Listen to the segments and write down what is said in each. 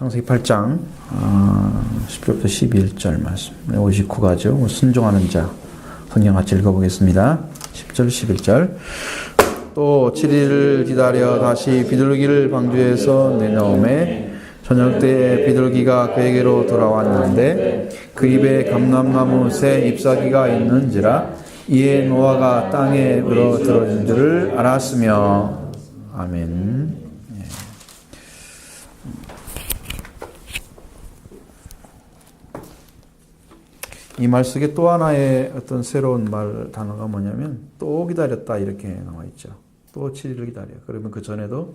창세기 8장 10절부터 11절 말씀 59가죠. 순종하는 자 성경 같이 읽어보겠습니다. 10절 11절 또 7일을 기다려 다시 비둘기를 방주에서 내놓음에 저녁 때에 비둘기가 그에게로 돌아왔는데 그 입에 감람나무 새 잎사귀가 있는지라 이에 노아가 땅에 들어진 줄을 알았으며. 아멘. 이 말 속에 또 하나의 어떤 새로운 말 단어가 뭐냐면 또 기다렸다 이렇게 나와 있죠. 또 7일을 기다려. 그러면 그 전에도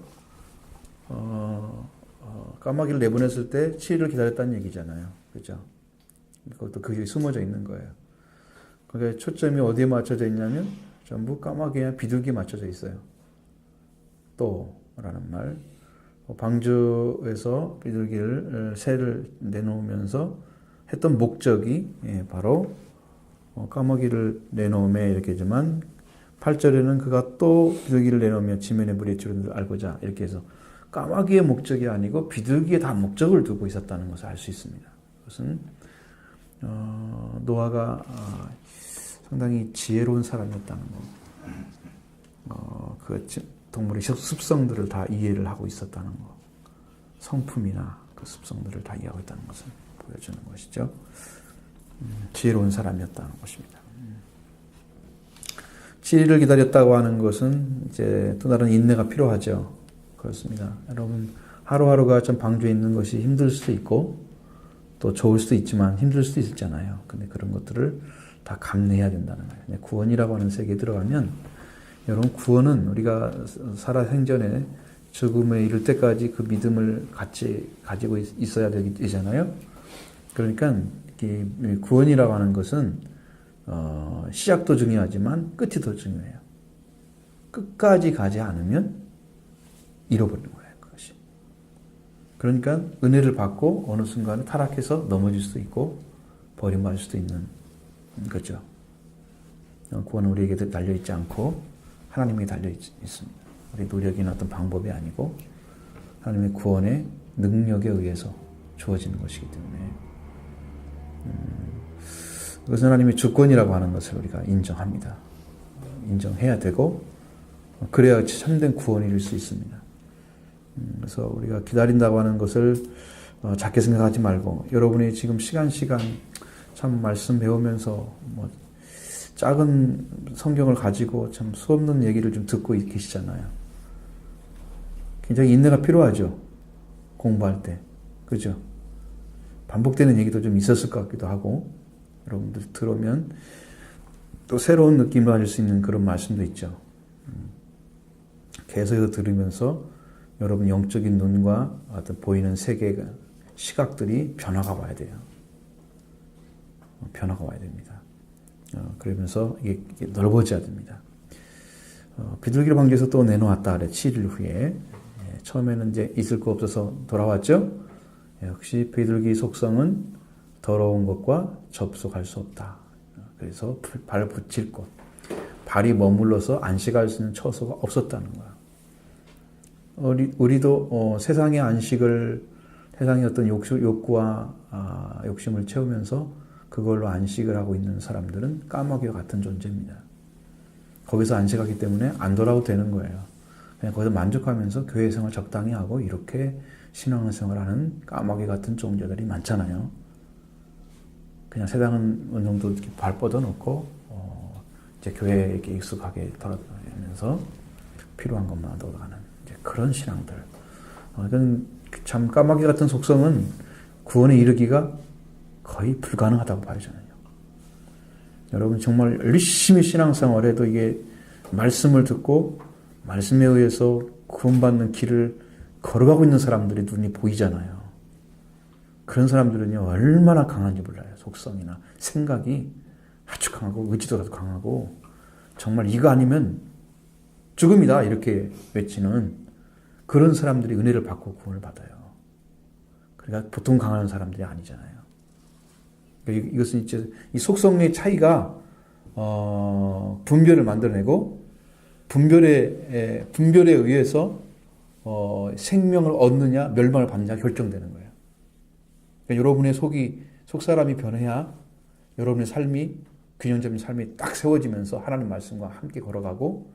까마귀를 내보냈을 때 7일을 기다렸다는 얘기잖아요. 그죠? 그것도 그게 숨어져 있는 거예요. 그러니까 초점이 어디에 맞춰져 있냐면 전부 까마귀와 비둘기에 맞춰져 있어요. 또라는 말. 방주에서 비둘기를 새를 내놓으면서 했던 목적이 바로 까마귀를 내놓음에 이렇게 하지만 8절에는 그가 또 비둘기를 내놓으며 지면에 물이 줄을 알고자 이렇게 해서 까마귀의 목적이 아니고 비둘기에 다 목적을 두고 있었다는 것을 알 수 있습니다. 그것은 노아가 상당히 지혜로운 사람이었다는 것, 그 동물의 습성들을 다 이해를 하고 있었다는 것, 성품이나 그 습성들을 다 이해하고 있다는 것을 보여주는 것이죠. 지혜로운 사람이었다는 것입니다. 7일을 기다렸다고 하는 것은 이제 또 다른 인내가 필요하죠. 그렇습니다. 여러분 하루하루가 좀 방주에 있는 것이 힘들 수도 있고 또 좋을 수도 있지만 힘들 수도 있잖아요. 근데 그런 것들을 다 감내해야 된다는 거예요. 구원이라고 하는 세계에 들어가면 여러분 구원은 우리가 살아 생전에 죽음에 이를 때까지 그 믿음을 같이 가지고 있어야 되잖아요. 그러니까 구원이라고 하는 것은 시작도 중요하지만 끝이 더 중요해요. 끝까지 가지 않으면 잃어버리는 거예요. 그것이. 그러니까 은혜를 받고 어느 순간에 타락해서 넘어질 수도 있고 버림받을 수도 있는 거죠. 구원은 우리에게 달려있지 않고 하나님에게 달려있습니다. 우리 노력이나 어떤 방법이 아니고 하나님의 구원의 능력에 의해서 주어지는 것이기 때문에 그것은 하나님의 주권이라고 하는 것을 우리가 인정합니다. 인정해야 되고 그래야 참된 구원을 이룰 수 있습니다. 그래서 우리가 기다린다고 하는 것을 작게 생각하지 말고 여러분이 지금 시간 참 말씀 배우면서 뭐 작은 성경을 가지고 참 수없는 얘기를 좀 듣고 계시잖아요. 굉장히 인내가 필요하죠. 공부할 때. 그죠? 반복되는 얘기도 좀 있었을 것 같기도 하고 여러분들 들으면 또 새로운 느낌을 가질 수 있는 그런 말씀도 있죠. 계속해서 들으면서 여러분 영적인 눈과 어떤 보이는 세계가 시각들이 변화가 와야 돼요. 변화가 와야 됩니다. 그러면서 이게 넓어져야 됩니다. 비둘기를 방주에서 또 내놓았다 그래. 7일 후에 처음에는 이제 있을 거 없어서 돌아왔죠. 역시 비둘기 속성은 더러운 것과 접속할 수 없다. 그래서 발 붙일 곳, 발이 머물러서 안식할 수 있는 처소가 없었다는 거야. 우리도 세상의 안식을, 세상의 어떤 욕구와 욕심을 채우면서 그걸로 안식을 하고 있는 사람들은 까마귀와 같은 존재입니다. 거기서 안식하기 때문에 안 돌아도 되는 거예요. 그냥 거기서 만족하면서 교회 생활 적당히 하고 이렇게 신앙생활 하는 까마귀 같은 존재들이 많잖아요. 그냥 세상은 어느 정도 이렇게 발 뻗어놓고 이제 교회에 이렇게 익숙하게 돌아다니면서 필요한 것만 얻어가는 그런 신앙들. 이건 참 까마귀 같은 속성은 구원에 이르기가 거의 불가능하다고 봐요, 저는요. 여러분 정말 열심히 신앙생활해도 이게 말씀을 듣고 말씀에 의해서 구원받는 길을 걸어가고 있는 사람들이 눈이 보이잖아요. 그런 사람들은요 얼마나 강한지 몰라요. 속성이나 생각이 아주 강하고 의지도 강하고 정말 이거 아니면 죽음이다 이렇게 외치는 그런 사람들이 은혜를 받고 구원을 받아요. 그러니까 보통 강한 사람들이 아니잖아요. 이것은 이제 이 속성의 차이가 분별을 만들어내고 분별에 의해서 생명을 얻느냐 멸망을 받느냐 결정되는 거예요. 그러니까 여러분의 속 사람이 변해야 여러분의 삶이 균형 잡힌 삶이 딱 세워지면서 하나님 말씀과 함께 걸어가고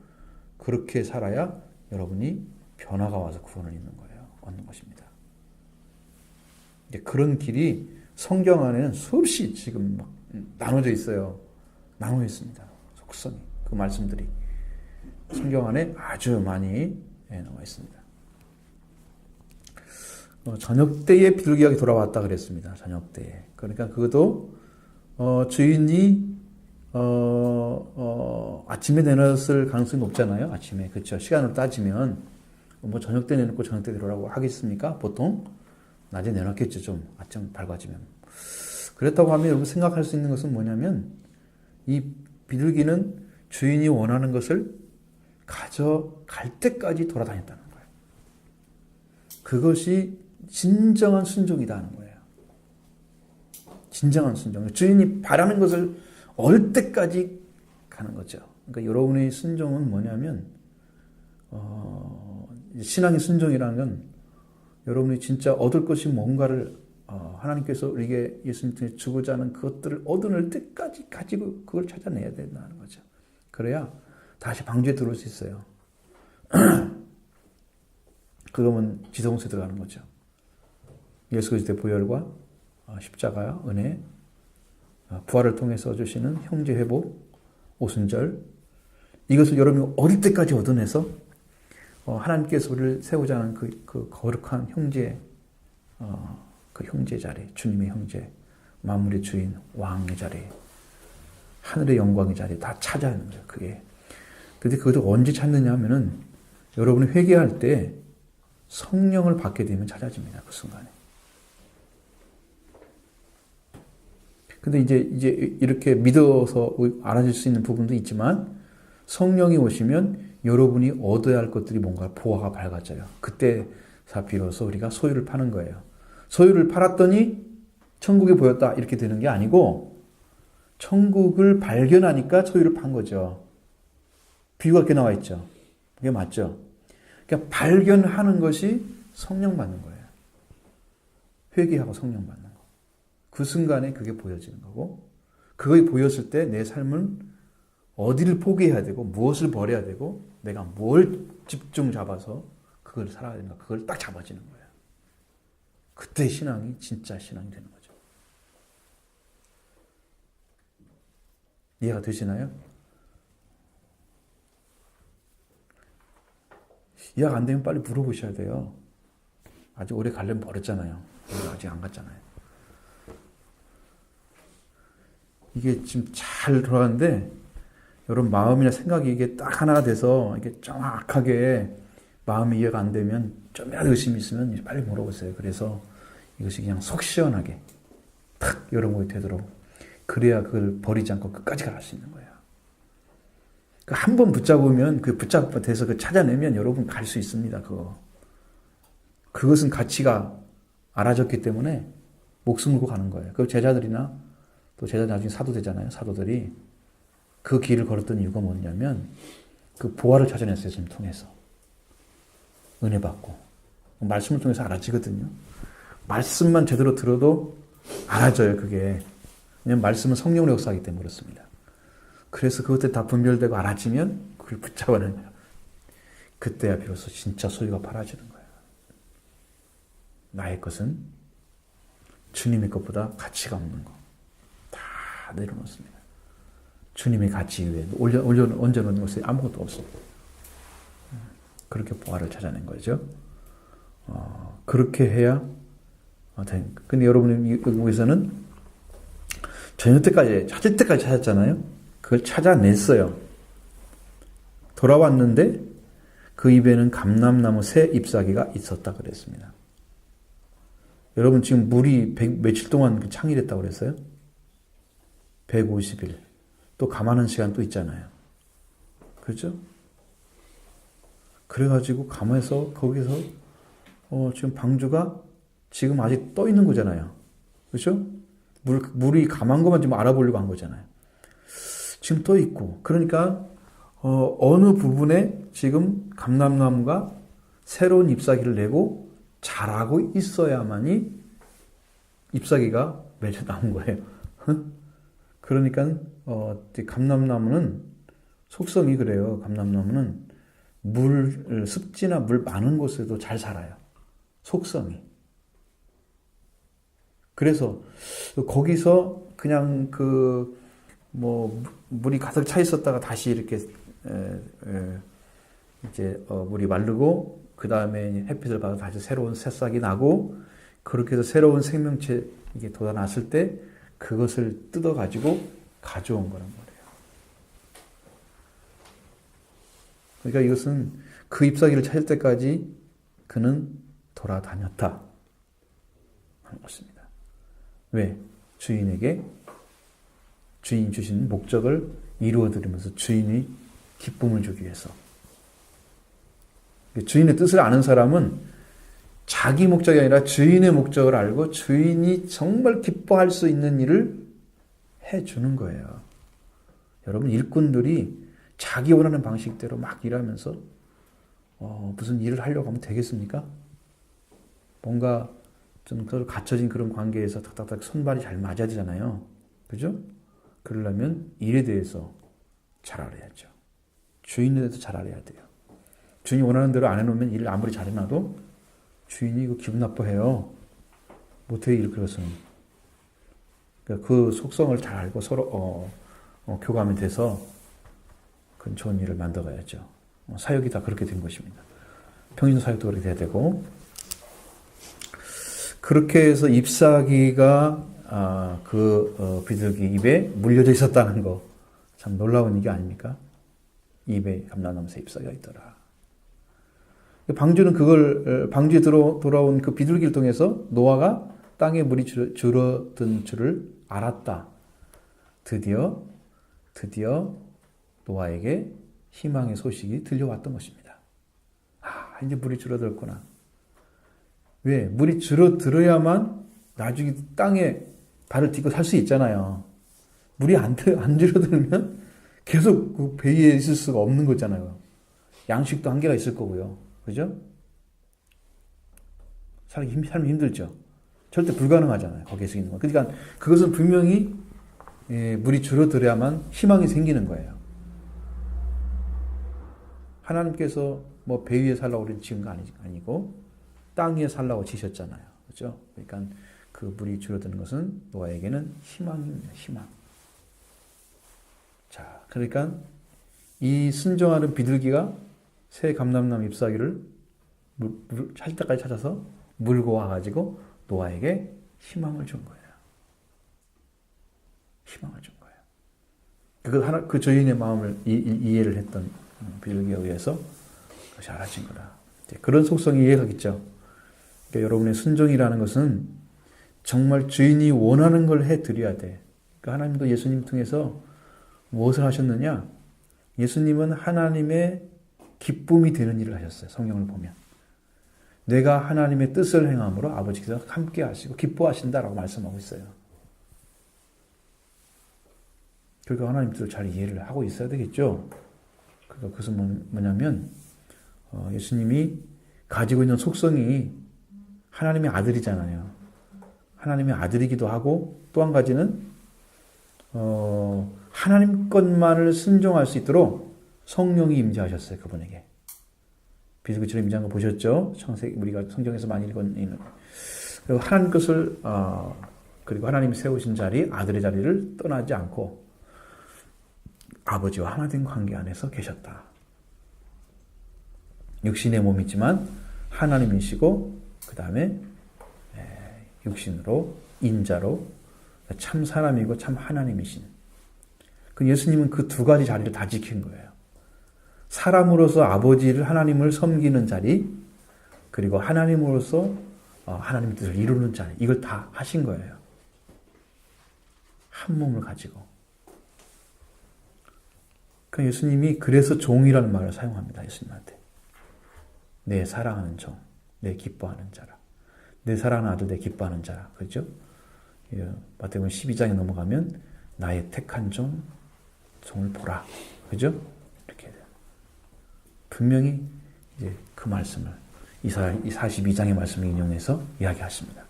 그렇게 살아야 여러분이 변화가 와서 구원을 얻는 거예요. 얻는 것입니다. 그런 길이 성경 안에는 수없이 지금 막 나눠져 있어요. 나눠 있습니다. 속성이 그 말씀들이 성경 안에 아주 많이 나와 있습니다. 저녁 때에 비둘기가 돌아왔다 그랬습니다. 저녁 때에. 그러니까 그것도 주인이 아침에 내놨을 가능성이 높잖아요. 아침에 그렇죠. 시간을 따지면 뭐 저녁 때 내놓고 저녁 때 들어오라고 하겠습니까? 보통 낮에 내놨겠죠. 좀 아침 밝아지면. 그랬다고 하면 여러분 생각할 수 있는 것은 뭐냐면 이 비둘기는 주인이 원하는 것을 가져갈 때까지 돌아다녔다는 거예요. 그것이 진정한 순종이다 하는 거예요. 진정한 순종. 주인이 바라는 것을 얻을 때까지 가는 거죠. 그러니까 여러분의 순종은 뭐냐면 신앙의 순종이라는 건 여러분이 진짜 얻을 것이 뭔가를 하나님께서 우리에게 예수님께 주고자 하는 그것들을 얻을 때까지 가지고 그걸 찾아내야 된다는 거죠. 그래야 다시 방주에 들어올 수 있어요. 그러면 지성소에 들어가는 거죠. 예수 그리스도의 보혈과 십자가, 은혜, 부활을 통해서 주시는 형제 회복, 오순절 이것을 여러분이 얻을 때까지 얻어내서 하나님께서 우리를 세우자 하는 그 거룩한 형제, 그 형제 자리, 주님의 형제, 만물의 주인, 왕의 자리, 하늘의 영광의 자리 다 찾아야 하는 거예요. 그게. 근데 그것을 언제 찾느냐 하면은 여러분이 회개할 때 성령을 받게 되면 찾아집니다. 그 순간에. 근데 이제 이렇게 믿어서 알아질 수 있는 부분도 있지만 성령이 오시면 여러분이 얻어야 할 것들이 뭔가 보화가 밝아져요. 그때서 비로소 우리가 소유를 파는 거예요. 소유를 팔았더니 천국이 보였다 이렇게 되는 게 아니고 천국을 발견하니까 소유를 판 거죠. 비유가 이렇게 나와 있죠. 그게 맞죠? 그러니까 발견하는 것이 성령 받는 거예요. 회개하고 성령 받는 거. 그 순간에 그게 보여지는 거고 그게 보였을 때 내 삶은 어디를 포기해야 되고 무엇을 버려야 되고 내가 뭘 집중 잡아서 그걸 살아야 되는가 그걸 딱 잡아지는 거예요. 그때 신앙이 진짜 신앙이 되는 거죠. 이해가 되시나요? 이해가 안 되면 빨리 물어보셔야 돼요. 아직 오래 가려면 버렸잖아요. 아직 안 갔잖아요. 이게 지금 잘 돌아가는데 여러분 마음이나 생각이 이게 딱 하나가 돼서 이게 정확하게 마음이 이해가 안 되면 좀이라도 의심이 있으면 빨리 물어보세요. 그래서 이것이 그냥 속 시원하게 탁 여러분이 되도록 그래야 그걸 버리지 않고 끝까지 갈 수 있는 거예요. 한 번 붙잡으면 그 붙잡아서 그 찾아내면 여러분 갈 수 있습니다. 그것은 가치가 알아졌기 때문에 목숨 걸고 가는 거예요. 그 제자들이나 또 제자 나중에 사도 되잖아요. 사도들이 그 길을 걸었던 이유가 뭐냐면 그 보화를 찾아냈어요. 지금 통해서 은혜 받고 말씀을 통해서 알아지거든요. 말씀만 제대로 들어도 알아져요. 그게 왜냐하면 말씀은 성령으로 역사하기 때문에 그렇습니다. 그래서 그것들 다 분별되고 알아지면 그걸 붙잡아내는 거예요. 그때야 비로소 진짜 소유가 팔아지는 거예요. 나의 것은 주님의 것보다 가치가 없는 거 다 내려놓습니다. 주님의 가치 위에 얹어놓는 것이 아무것도 없습니다. 그렇게 보화를 찾아낸 거죠. 그렇게 해야 근데 여러분이 여기서는 저녁 때까지 찾을 때까지 찾았잖아요. 그걸 찾아냈어요. 돌아왔는데 그 입에는 감람나무 새 잎사귀가 있었다 그랬습니다. 여러분 지금 물이 며칠 동안 창일했다고 그랬어요? 150일. 또 감하는 시간 또 있잖아요. 그렇죠? 그래가지고 감해서 거기서 지금 방주가 지금 아직 떠 있는 거잖아요. 그렇죠? 물이 감한 것만 지금 알아보려고 한 거잖아요. 지금 떠 있고 그러니까 어느 부분에 지금 감람나무가 새로운 잎사귀를 내고 자라고 있어야만이 잎사귀가 맺어 나온 거예요. 그러니까 감람나무는 속성이 그래요. 감람나무는 습지나 물 많은 곳에도 잘 살아요. 속성이. 그래서 거기서 그냥 물이 가득 차 있었다가 다시 이렇게 이제 물이 마르고 그 다음에 햇빛을 받아 다시 새로운 새싹이 나고 그렇게 해서 새로운 생명체 이게 돋아났을 때 그것을 뜯어 가지고 가져온 거란 말이에요. 그러니까 이것은 그 잎사귀를 찾을 때까지 그는 돌아다녔다 하는 것입니다. 왜? 주인에게 주인 주신 목적을 이루어드리면서 주인이 기쁨을 주기 위해서. 주인의 뜻을 아는 사람은 자기 목적이 아니라 주인의 목적을 알고 주인이 정말 기뻐할 수 있는 일을 해주는 거예요. 여러분, 일꾼들이 자기 원하는 방식대로 막 일하면서 무슨 일을 하려고 하면 되겠습니까? 뭔가 좀 갖춰진 그런 관계에서 탁탁탁 손발이 잘 맞아야 되잖아요. 그죠? 그러려면 일에 대해서 잘 알아야죠. 주인에 대해서 잘 알아야 돼요. 주인이 원하는 대로 안 해놓으면 일을 아무리 잘해놔도 주인이 이거 기분 나빠해요. 못해 이렇게 해서는. 그러니까 그 속성을 잘 알고 서로 교감이 돼서 그 좋은 일을 만들어가야죠. 사역이 다 그렇게 된 것입니다. 평신 사역도 그렇게 돼야 되고 그렇게 해서 잎사귀가 비둘기 입에 물려져 있었다는 거 참 놀라운 일이 아닙니까? 입에 감람나무새 잎사귀가 있더라. 방주에 돌아온 그 비둘기를 통해서 노아가 땅에 물이 줄어든 줄을 알았다. 드디어 노아에게 희망의 소식이 들려왔던 것입니다. 이제 물이 줄어들었구나. 왜? 물이 줄어들어야만 나중에 땅에 발을 딛고 살 수 있잖아요. 물이 안 줄어들면 계속 그 배에 있을 수가 없는 거잖아요. 양식도 한계가 있을 거고요. 그죠? 살기 힘들죠. 절대 불가능하잖아요. 거기에 있는 거. 그러니까 그것은 분명히 물이 줄어들어야만 희망이 생기는 거예요. 하나님께서 뭐 배 위에 살라고 지은 거 아니고 땅 위에 살라고 지셨잖아요. 그렇죠? 그러니까 그 물이 줄어드는 것은 노아에게는 희망입니다. 희망. 자, 그러니까 이 순종하는 비둘기가 새 감람나무 잎사귀를 찾을 때까지 찾아서 물고 와가지고 노아에게 희망을 준 거예요. 희망을 준 거예요. 그 주인의 마음을 이해를 했던 비둘기에 의해서 그것이 알아진 거다. 그런 속성이 이해가겠죠. 그러니까 여러분의 순종이라는 것은 정말 주인이 원하는 걸 해드려야 돼. 그러니까 하나님도 예수님 통해서 무엇을 하셨느냐? 예수님은 하나님의 기쁨이 되는 일을 하셨어요. 성경을 보면. 내가 하나님의 뜻을 행함으로 아버지께서 함께 하시고 기뻐하신다라고 말씀하고 있어요. 그러니까 하나님 뜻을 잘 이해를 하고 있어야 되겠죠. 그러니까 그것은 뭐냐면 예수님이 가지고 있는 속성이 하나님의 아들이잖아요. 하나님의 아들이기도 하고 또 한 가지는 하나님 것만을 순종할 수 있도록 성령이 임재하셨어요. 그분에게. 비둘기처럼 임재한 거 보셨죠? 우리가 성경에서 많이 읽은 그리고 하나님 것을 그리고 하나님이 세우신 자리, 아들의 자리를 떠나지 않고 아버지와 하나 된 관계 안에서 계셨다. 육신의 몸이지만 하나님이시고 그 다음에 육신으로 인자로 참 사람이고 참 하나님이신. 그 예수님은 그 두 가지 자리를 다 지킨 거예요. 사람으로서 아버지를 하나님을 섬기는 자리, 그리고 하나님으로서 하나님의 뜻을 이루는 자리, 이걸 다 하신 거예요. 한 몸을 가지고. 그 예수님이 그래서 종이라는 말을 사용합니다. 예수님한테. 내 사랑하는 종, 내 기뻐하는 자라. 내 사랑하는 아들, 내 기뻐하는 자라. 그렇죠? 마태복음 12장에 넘어가면 나의 택한 종을 보라. 그죠? 이렇게 분명히 이제 그 말씀을 이 42장의 말씀을 인용해서 이야기하십니다.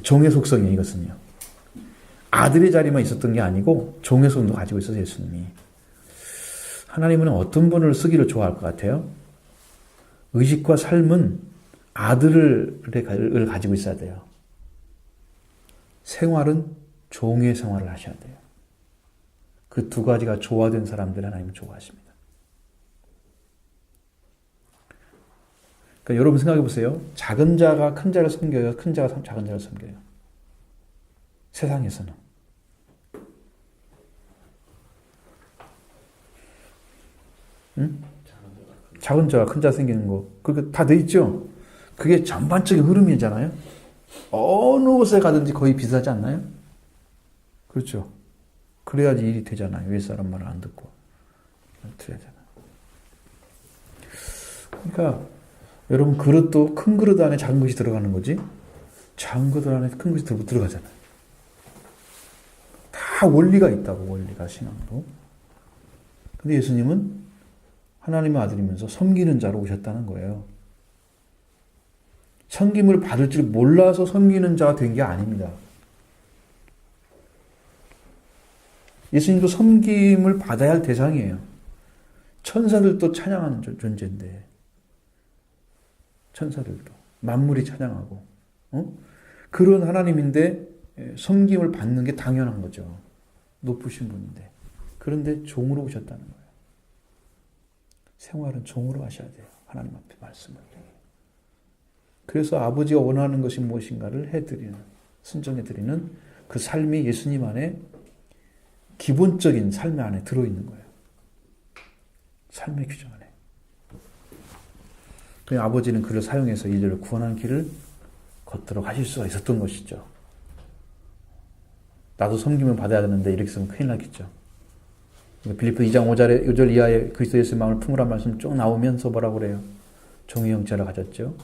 종의 속성이에요, 이것은요. 아들의 자리만 있었던 게 아니고 종의 속성도 가지고 있어서 예수님이. 하나님은 어떤 분을 쓰기를 좋아할 것 같아요? 의식과 삶은 아들을 가지고 있어야 돼요. 생활은 종의 생활을 하셔야 돼요. 그 두 가지가 조화된 사람들 하나님은 좋아하십니다. 그러니까 여러분 생각해 보세요. 작은 자가 큰 자를 섬겨요? 큰 자가 작은 자를 섬겨요? 세상에서는. 응? 작은 자가 큰 자 생기는 거. 그게 다 돼 있죠? 그게 전반적인 흐름이잖아요? 어느 곳에 가든지 거의 비슷하지 않나요? 그렇죠. 그래야지 일이 되잖아요. 윗사람 말을 안 듣고. 되잖아요. 그러니까 여러분 그릇도 큰 그릇 안에 작은 것이 들어가는 거지 작은 그릇 안에 큰 것이 들어가잖아요. 다 원리가 있다고, 원리가 신앙도. 근데 예수님은 하나님의 아들이면서 섬기는 자로 오셨다는 거예요. 섬김을 받을 줄 몰라서 섬기는 자가 된 게 아닙니다. 예수님도 섬김을 받아야 할 대상이에요. 천사들도 찬양하는 존재인데, 천사들도 만물이 찬양하고 그런 하나님인데 섬김을 받는 게 당연한 거죠. 높으신 분인데. 그런데 종으로 오셨다는 거예요. 생활은 종으로 하셔야 돼요. 하나님 앞에 말씀을. 그래서 아버지가 원하는 것이 무엇인가를 해드리는, 순종해드리는 그 삶이 예수님 안에 기본적인 삶의 안에 들어있는 거예요. 삶의 규정 안에. 그 아버지는 그를 사용해서 이들을 구원하는 길을 걷도록 하실 수가 있었던 것이죠. 나도 섬김을 받아야 되는데 이렇게 쓰면 큰일 나겠죠. 빌립보 2장 5절 이하에 그리스도 예수의 마음을 품으란 말씀 쭉 나오면서 뭐라고 그래요? 종의 형체를 가졌죠.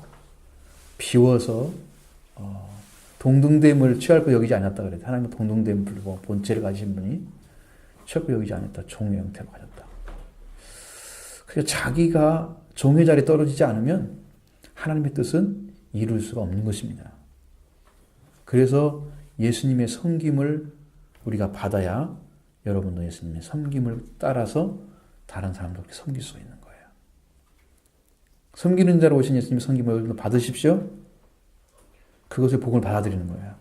비워서 동등됨을 취할 것 여기지 않았다 그래요. 하나님은 동등됨을 불고 본체를 가지신 분이 취할 것 여기지 않았다. 종의 형태로 가졌다. 그래서 자기가 종의 자리에 떨어지지 않으면 하나님의 뜻은 이룰 수가 없는 것입니다. 그래서 예수님의 섬김을 우리가 받아야 여러분도 예수님의 섬김을 따라서 다른 사람들께 섬길 수 있는 거예요. 섬기는 자로 오신 예수님의 섬김을 여러분도 받으십시오. 그것을 복을 받아들이는 거예요.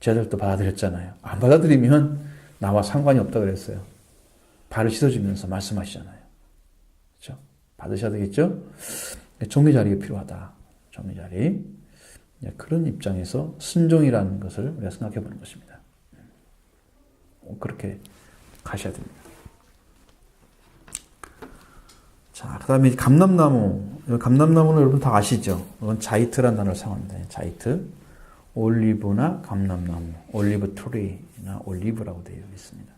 제자들도 받아들였잖아요. 안 받아들이면 나와 상관이 없다 그랬어요. 발을 씻어주면서 말씀하시잖아요. 그렇죠? 받으셔야 되겠죠? 종의 자리가 필요하다. 종의 자리. 그런 입장에서 순종이라는 것을 우리가 생각해 보는 것입니다. 그렇게 가셔야 됩니다. 자, 그 다음에 감람나무. 감람나무는 여러분 다 아시죠? 이건 자이트라는 단어를 사용합니다. 자이트. 올리브나 감람나무. 올리브 트리나 올리브라고 되어 있습니다.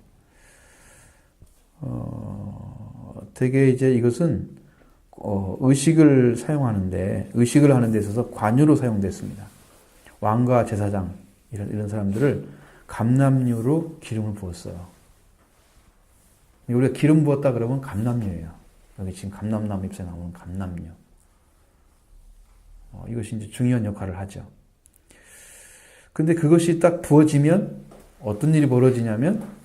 되게 이제 이것은 의식을 사용하는데, 의식을 하는 데 있어서 관유로 사용됐습니다. 왕과 제사장, 이런 사람들을 감람류로 기름을 부었어요. 우리가 기름 부었다 그러면 감람류예요. 여기 지금 감람나무 잎에 나오는 감람류. 이것이 이제 중요한 역할을 하죠. 근데 그것이 딱 부어지면 어떤 일이 벌어지냐면,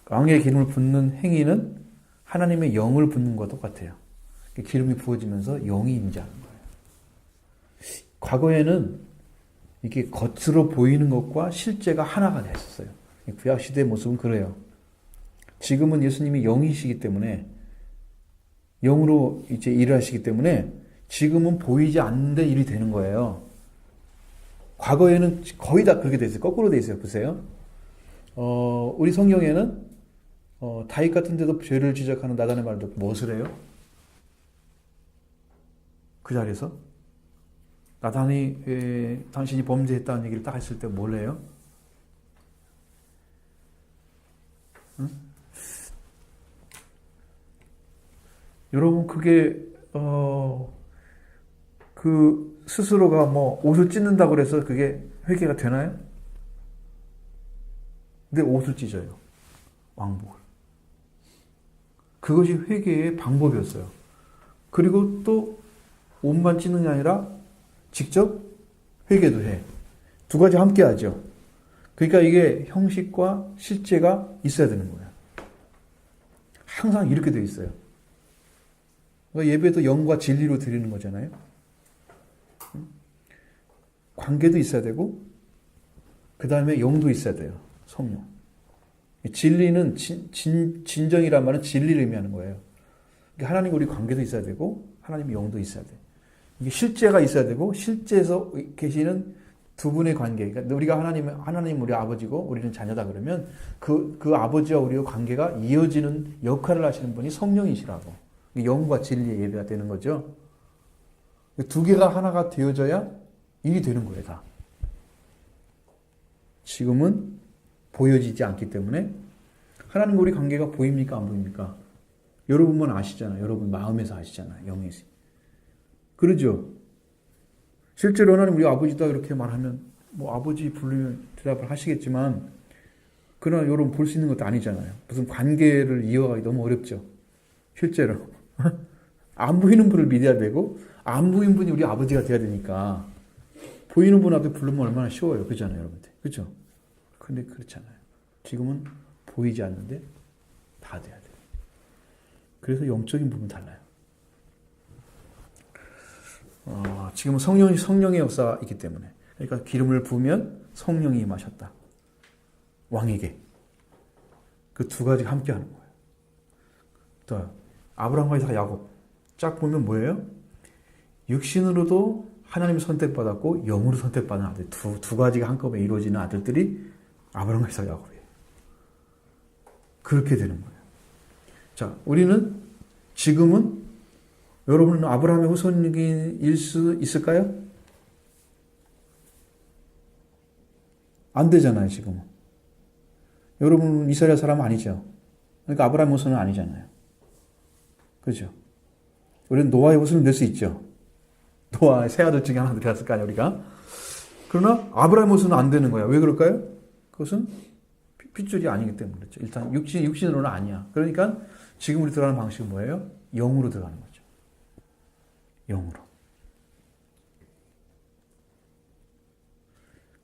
왕의 기름을 붓는 행위는 하나님의 영을 붓는 것과 똑같아요. 기름이 부어지면서 영이 임재하는 거예요. 과거에는 이게 겉으로 보이는 것과 실제가 하나가 됐었어요. 구약 시대의 모습은 그래요. 지금은 예수님이 영이시기 때문에 영으로 이제 일을 하시기 때문에 지금은 보이지 않는데 일이 되는 거예요. 과거에는 거의 다 그렇게 돼 있어요. 거꾸로 돼 있어요. 보세요. 우리 성경에는 다윗 같은 데도 죄를 지적하는 나단의 말도 무엇을 해요? 그 자리에서 나단이 당신이 범죄했다는 얘기를 딱 했을 때 뭘 해요? 응? 여러분 그게 그 스스로가 뭐 옷을 찢는다고 그래서 그게 회개가 되나요? 근데 옷을 찢어요. 왕복을. 그것이 회개의 방법이었어요. 그리고 또 옷만 찢는 게 아니라 직접 회개도 해. 두 가지 함께 하죠. 그러니까 이게 형식과 실제가 있어야 되는 거예요. 항상 이렇게 되어 있어요. 그러니까 예배도 영과 진리로 드리는 거잖아요. 관계도 있어야 되고 그 다음에 영도 있어야 돼요. 성령. 진리는 진정이란 말은 진리를 의미하는 거예요. 그러니까 하나님과 우리 관계도 있어야 되고 하나님 영도 있어야 돼요. 이게 실제가 있어야 되고 실제에서 계시는 두 분의 관계. 그러니까 우리가 하나님 우리 아버지고 우리는 자녀다 그러면 그 아버지와 우리의 관계가 이어지는 역할을 하시는 분이 성령이시라고. 영과 진리의 예배가 되는 거죠. 두 개가 하나가 되어져야 일이 되는 거예요, 다. 지금은 보여지지 않기 때문에 하나님과 우리 관계가 보입니까, 안 보입니까? 여러분만 아시잖아요. 여러분 마음에서 아시잖아요. 영에서. 그러죠? 실제로 하나님 우리 아버지다 이렇게 말하면 뭐 아버지 부르면 대답을 하시겠지만 그러나 여러분 볼 수 있는 것도 아니잖아요. 무슨 관계를 이어가기 너무 어렵죠. 실제로. 안 보이는 분을 믿어야 되고 안 보이는 분이 우리 아버지가 돼야 되니까 보이는 분한테 부르면 얼마나 쉬워요. 그렇잖아요, 여러분들. 그렇죠? 근데 그렇잖아요. 지금은 보이지 않는데 다 돼야 돼요. 그래서 영적인 부분 달라요. 지금은 성령의 역사가 있기 때문에. 그러니까 기름을 부으면 성령이 임하셨다. 왕에게. 그 두 가지가 함께 하는 거예요. 또 아브라함과 이삭, 야곱. 쫙 보면 뭐예요? 육신으로도 하나님 선택받았고 영으로 선택받은 아들. 두 가지가 한꺼번에 이루어지는 아들들이 아브라함과 이삭, 야곱이에요. 그렇게 되는 거예요. 자, 우리는 지금은 여러분은 아브라함의 후손일 수 있을까요? 안 되잖아요, 지금은. 여러분은 이스라엘 사람 아니죠. 그러니까 아브라함의 후손은 아니잖아요. 그렇죠? 우리는 노아의 후손을 낼 수 있죠. 노아의 세 아들 중에 하나 되었을 거 아니에요, 우리가. 그러나 아브라함의 후손은 안 되는 거야. 왜 그럴까요? 그것은 핏줄이 아니기 때문에 그렇죠. 일단 육신으로는 아니야. 그러니까 지금 우리 들어가는 방식은 뭐예요? 영으로 들어가는 거죠. 영으로.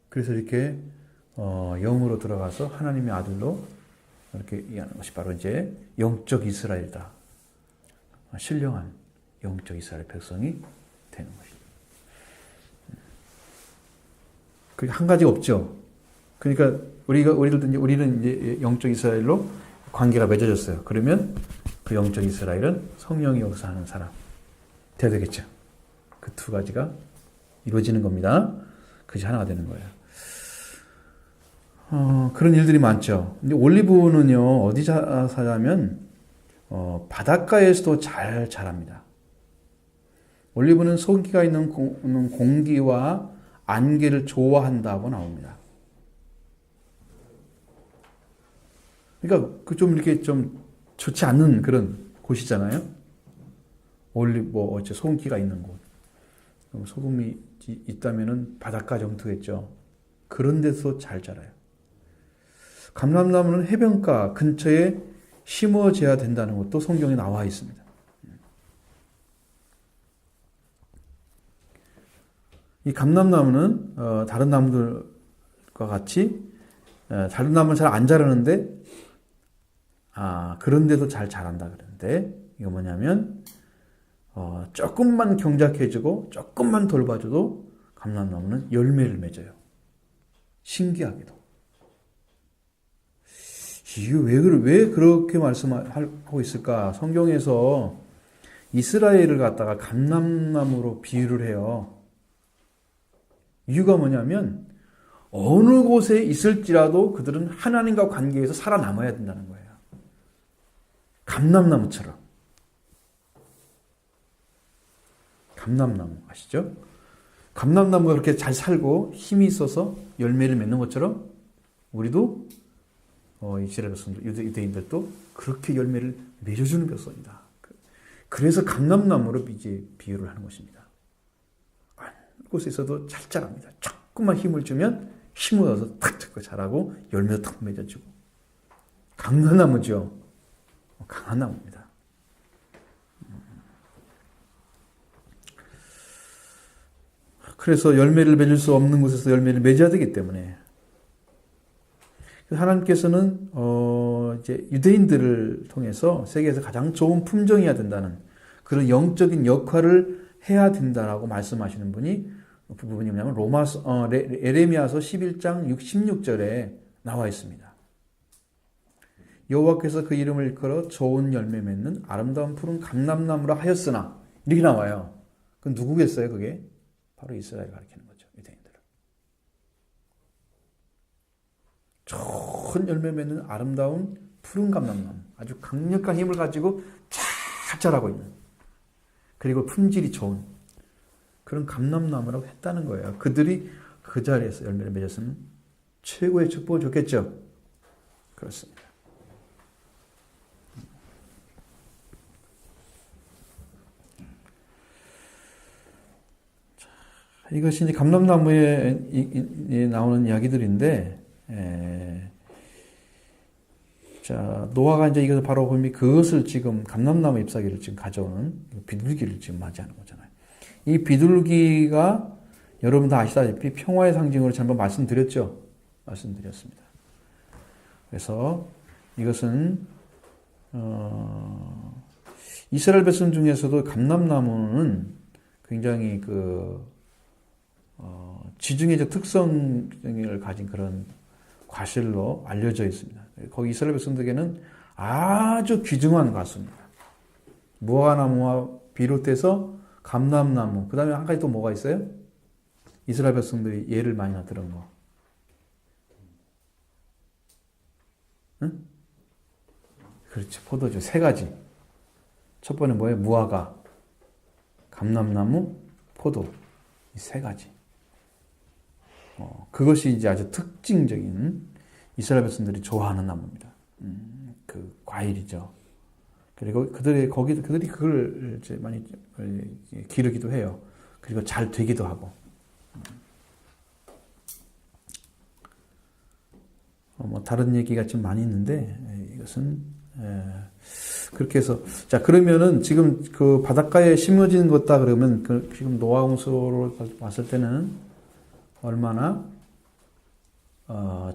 그래서 이렇게 영으로 들어가서 하나님의 아들로 이렇게 얘기하는 것이 바로 이제 영적 이스라엘이다. 신령한 영적 이스라엘 백성이 되는 것이다. 그게 한 가지가 없죠. 그러니까 우리는 이제 영적 이스라엘로 관계가 맺어졌어요. 그러면 그 영적 이스라엘은 성령이 역사하는 사람 돼야 되겠죠. 그 두 가지가 이루어지는 겁니다. 그것이 하나가 되는 거예요. 그런 일들이 많죠. 근데 올리브는요, 어디 자라면, 바닷가에서도 잘 자랍니다. 올리브는 소기가 있는 공기와 안개를 좋아한다고 나옵니다. 그러니까, 좀 이렇게 좀 좋지 않는 그런 곳이잖아요. 소금기가 있는 곳. 소금이 있다면은 바닷가 정도겠죠. 그런 데서 잘 자라요. 감람나무는 해변가 근처에 심어져야 된다는 것도 성경에 나와 있습니다. 이 감람나무는 다른 나무들과 같이 다른 나무는 잘 안 자라는데 그런데도 잘 자란다 그러는데 이거 뭐냐면 조금만 경작해주고 조금만 돌봐줘도 감람나무는 열매를 맺어요. 신기하게도. 이게 왜 그렇게 말씀하고 있을까? 성경에서 이스라엘을 갖다가 감람나무로 비유를 해요. 이유가 뭐냐면 어느 곳에 있을지라도 그들은 하나님과 관계에서 살아남아야 된다는 거예요. 감람나무처럼. 감람나무 아시죠? 감람나무가 그렇게 잘 살고 힘이 있어서 열매를 맺는 것처럼 우리도 이스라엘 백성들, 유대인들도 그렇게 열매를 맺어주는 백성이다. 그래서 감람나무로 이제 비유를 하는 것입니다. 어느 곳에 있어도 잘 자랍니다. 조금만 힘을 주면 힘을 얻어서 탁 잡고 자라고 열매도 탁 맺어주고. 강한 나무죠. 강한 나무입니다. 그래서 열매를 맺을 수 없는 곳에서 열매를 맺어야 되기 때문에 하나님께서는 이제 유대인들을 통해서 세계에서 가장 좋은 품종이어야 된다는 그런 영적인 역할을 해야 된다라고 말씀하시는 분이 그 부분이 뭐냐면 에레미야서 11장 16절에 나와 있습니다. 여호와께서 그 이름을 일컬어 좋은 열매 맺는 아름다운 푸른 감람나무라 하였으나 이렇게 나와요. 그건 누구겠어요? 그게 바로 이스라엘 가리키는 거죠. 유대인들은. 좋은 열매 맺는 아름다운 푸른 감람나무, 아주 강력한 힘을 가지고 잘 자라고 있는, 그리고 품질이 좋은 그런 감람나무라고 했다는 거예요. 그들이 그 자리에서 열매를 맺었으면 최고의 축복을 줬겠죠. 그렇습니다. 이것이 이제 감람나무에 나오는 이야기들인데, 자, 노아가 이제 이것을 바로 보면 그것을 지금 감람나무 잎사귀를 지금 가져오는 비둘기를 지금 맞이하는 거잖아요. 이 비둘기가 여러분 다 아시다시피 평화의 상징으로 한번 말씀드렸죠. 말씀드렸습니다. 그래서 이것은 이스라엘 백성 중에서도 감람나무는 굉장히 지중해적 특성을 가진 그런 과실로 알려져 있습니다. 거기 이스라엘 백성들에게는 아주 귀중한 과수입니다. 무화과나무와 비롯해서 감람나무, 그 다음에 한 가지 또 뭐가 있어요? 이스라엘 백성들이 예를 많이 들은 거. 응? 그렇지, 포도주 세 가지. 첫 번째 뭐예요? 무화과, 감람나무, 포도. 이 세 가지. 그것이 이제 아주 특징적인 이스라엘 백성들이 좋아하는 나무입니다. 그 과일이죠. 그리고 그들이 그걸 이제 많이 기르기도 해요. 그리고 잘 되기도 하고. 뭐 다른 얘기가 좀 많이 있는데 이것은 그렇게 해서 자 그러면은 지금 그 바닷가에 심어진 것다 그러면 지금 노아 홍수로 봤을 때는 얼마나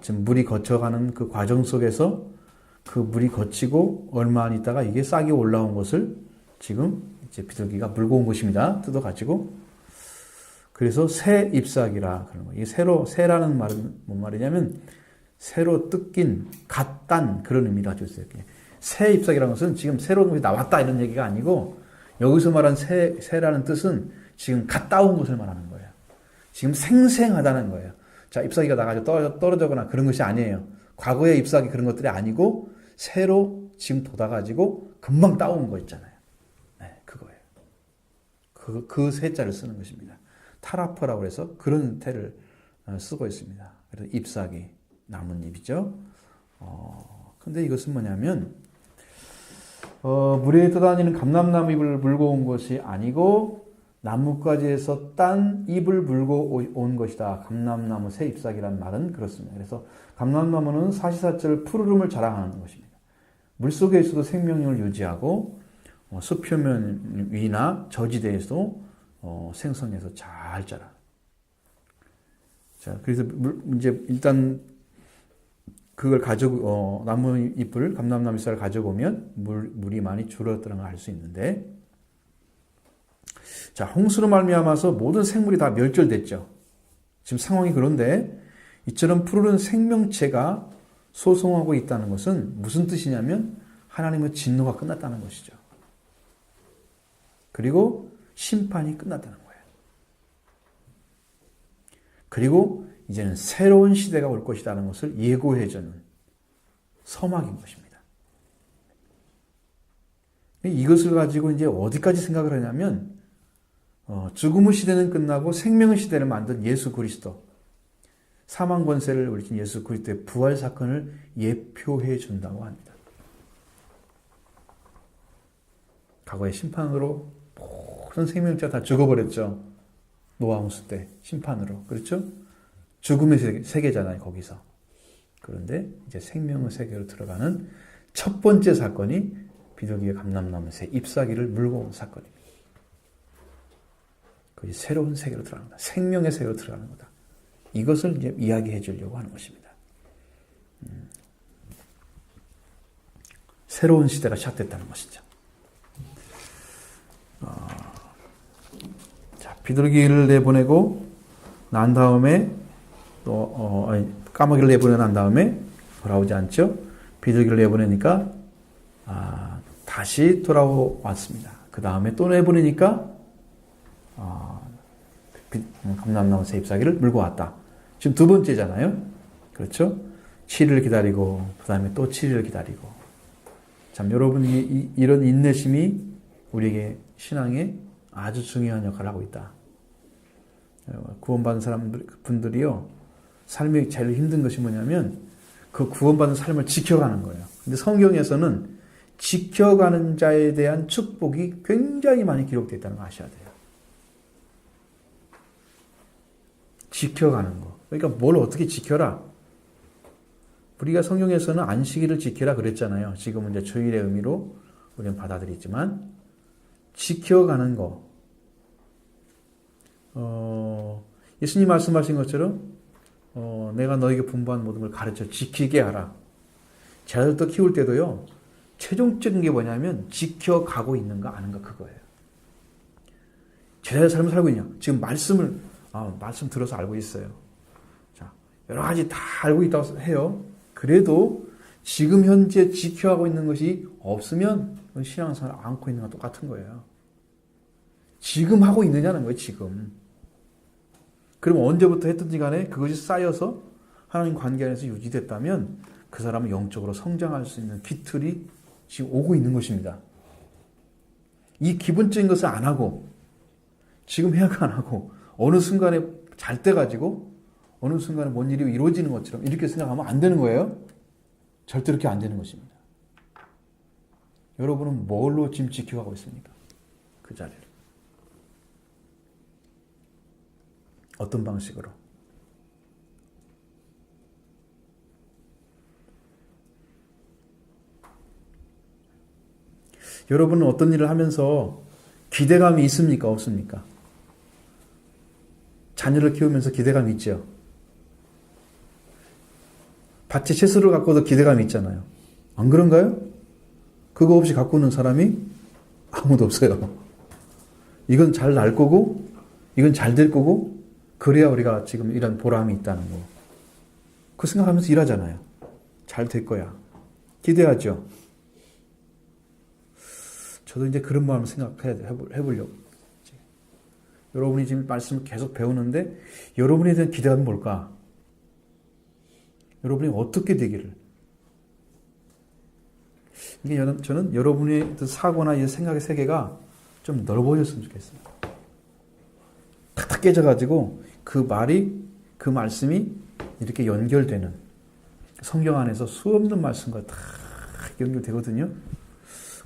지금 물이 거쳐가는 그 과정 속에서 그 물이 거치고 얼마 안 있다가 이게 싹이 올라온 것을 지금 이제 비둘기가 물고 온 것입니다. 뜯어가지고. 그래서 새 잎사귀라 그러는 거예요. 이게 새라는 말은 뭔 말이냐면 새로 뜯긴, 갓 딴 그런 의미를 가지고 있어요. 새 잎사귀라는 것은 지금 새로운 것이 나왔다 이런 얘기가 아니고 여기서 말한 새라는 뜻은 지금 갓 따온 것을 말하는 거예요. 지금 생생하다는 거예요. 자, 잎사귀가 나가지고 떨어져거나 그런 것이 아니에요. 과거의 잎사귀 그런 것들이 아니고 새로 지금 돋아가지고 금방 따온 거 있잖아요. 네, 그거예요. 그 새자를 쓰는 것입니다. 타라퍼라고 해서 그런 태를 쓰고 있습니다. 그래서 잎사귀, 나뭇잎이죠. 근데 이것은 뭐냐면 물에 떠다니는 감람나무 잎을 물고 온 것이 아니고 나뭇가지에서 딴 잎을 물고 온 것이다. 감람나무 새 잎사귀란 말은 그렇습니다. 그래서 감람나무는 사시사철 푸르름을 자랑하는 것입니다. 물속에 있어도 생명력을 유지하고 수표면 위나 저지대에서도 생성해서 잘 자라. 자, 그래서 이제 일단 그걸 나무잎을 감람나무 잎사를 가져오면 물이 많이 줄었다는 걸 알 수 있는데, 자, 홍수로 말미암아서 모든 생물이 다 멸절됐죠. 지금 상황이 그런데 이처럼 푸르른 생명체가 소송하고 있다는 것은 무슨 뜻이냐면 하나님의 진노가 끝났다는 것이죠. 그리고 심판이 끝났다는 거예요. 그리고 이제는 새로운 시대가 올 것이라는 것을 예고해주는 서막인 것입니다. 이것을 가지고 이제 어디까지 생각을 하냐면 죽음의 시대는 끝나고 생명의 시대를 만든 예수 그리스도, 사망 권세를 울린 예수 그리스도의 부활 사건을 예표해 준다고 합니다. 과거의 심판으로 모든 생명체가 다 죽어버렸죠. 노아 홍수 때 심판으로. 그렇죠? 죽음의 세계잖아요, 거기서. 그런데 이제 생명의 세계로 들어가는 첫 번째 사건이 비둘기의 감람나무 새 잎사귀를 물고 온 사건입니다. 그 새로운 세계로 들어가는 거다. 생명의 세계로 들어가는 거다. 이것을 이제 이야기해 주려고 하는 것입니다. 새로운 시대가 시작됐다는 것이죠. 자, 비둘기를 내보내고 난 다음에 또 까마귀를 내보내고 난 다음에 돌아오지 않죠. 비둘기를 내보내니까 다시 돌아왔습니다. 그 다음에 또 내보내니까 감람나무 새 잎사귀를 물고 왔다. 지금 두 번째잖아요. 그렇죠? 7일 기다리고 그 다음에 또 7일 기다리고. 참 여러분이 이런 인내심이 우리에게 신앙에 아주 중요한 역할을 하고 있다. 구원받은 분들이요, 삶이 제일 힘든 것이 뭐냐면 그 구원받은 삶을 지켜가는 거예요. 근데 성경에서는 지켜가는 자에 대한 축복이 굉장히 많이 기록되어 있다는 거 아셔야 돼요. 지켜가는 거. 그러니까 뭘 어떻게 지켜라? 우리가 성경에서는 안식일을 지키라 그랬잖아요. 지금은 이제 주일의 의미로 우리는 받아들이지만 지켜가는 거. 예수님 말씀하신 것처럼 내가 너에게 분부한 모든 걸 가르쳐 지키게 하라. 제자들도 키울 때도요. 최종적인 게 뭐냐면 지켜가고 있는가 아닌가 그거예요. 제자의 삶을 살고 있냐. 지금 말씀 들어서 알고 있어요. 자, 여러 가지 다 알고 있다고 해요. 그래도 지금 현재 지켜가고 있는 것이 없으면 신앙생활을 안고 있는 것과 똑같은 거예요. 지금 하고 있느냐는 거예요. 지금. 그럼 언제부터 했든지 간에 그것이 쌓여서 하나님 관계 안에서 유지됐다면 그 사람은 영적으로 성장할 수 있는 기틀이 지금 오고 있는 것입니다. 이 기본적인 것을 안 하고 지금 해약 안 하고 어느 순간에 잘 때 가지고 어느 순간에 뭔 일이 이루어지는 것처럼 이렇게 생각하면 안 되는 거예요. 절대 그렇게 안 되는 것입니다. 여러분은 뭘로 지금 지켜가고 있습니까? 그 자리를. 어떤 방식으로? 여러분은 어떤 일을 하면서 기대감이 있습니까? 없습니까? 자녀를 키우면서 기대감이 있죠. 밭에 채소를 갖고도 기대감이 있잖아요. 안 그런가요? 그거 없이 갖고 있는 사람이 아무도 없어요. 이건 잘 날 거고, 이건 잘 될 거고, 그래야 우리가 지금 이런 보람이 있다는 거. 그 생각하면서 일하잖아요. 잘 될 거야. 기대하죠. 저도 이제 그런 마음을 해보려고. 여러분이 지금 말씀을 계속 배우는데 여러분에 대한 기대감이 뭘까? 여러분이 어떻게 되기를? 이게 저는 여러분의 사고나 이 생각의 세계가 좀 넓어졌으면 좋겠어요. 탁탁 깨져가지고 그 말씀이 이렇게 연결되는 성경 안에서 수없는 말씀과 다 연결되거든요.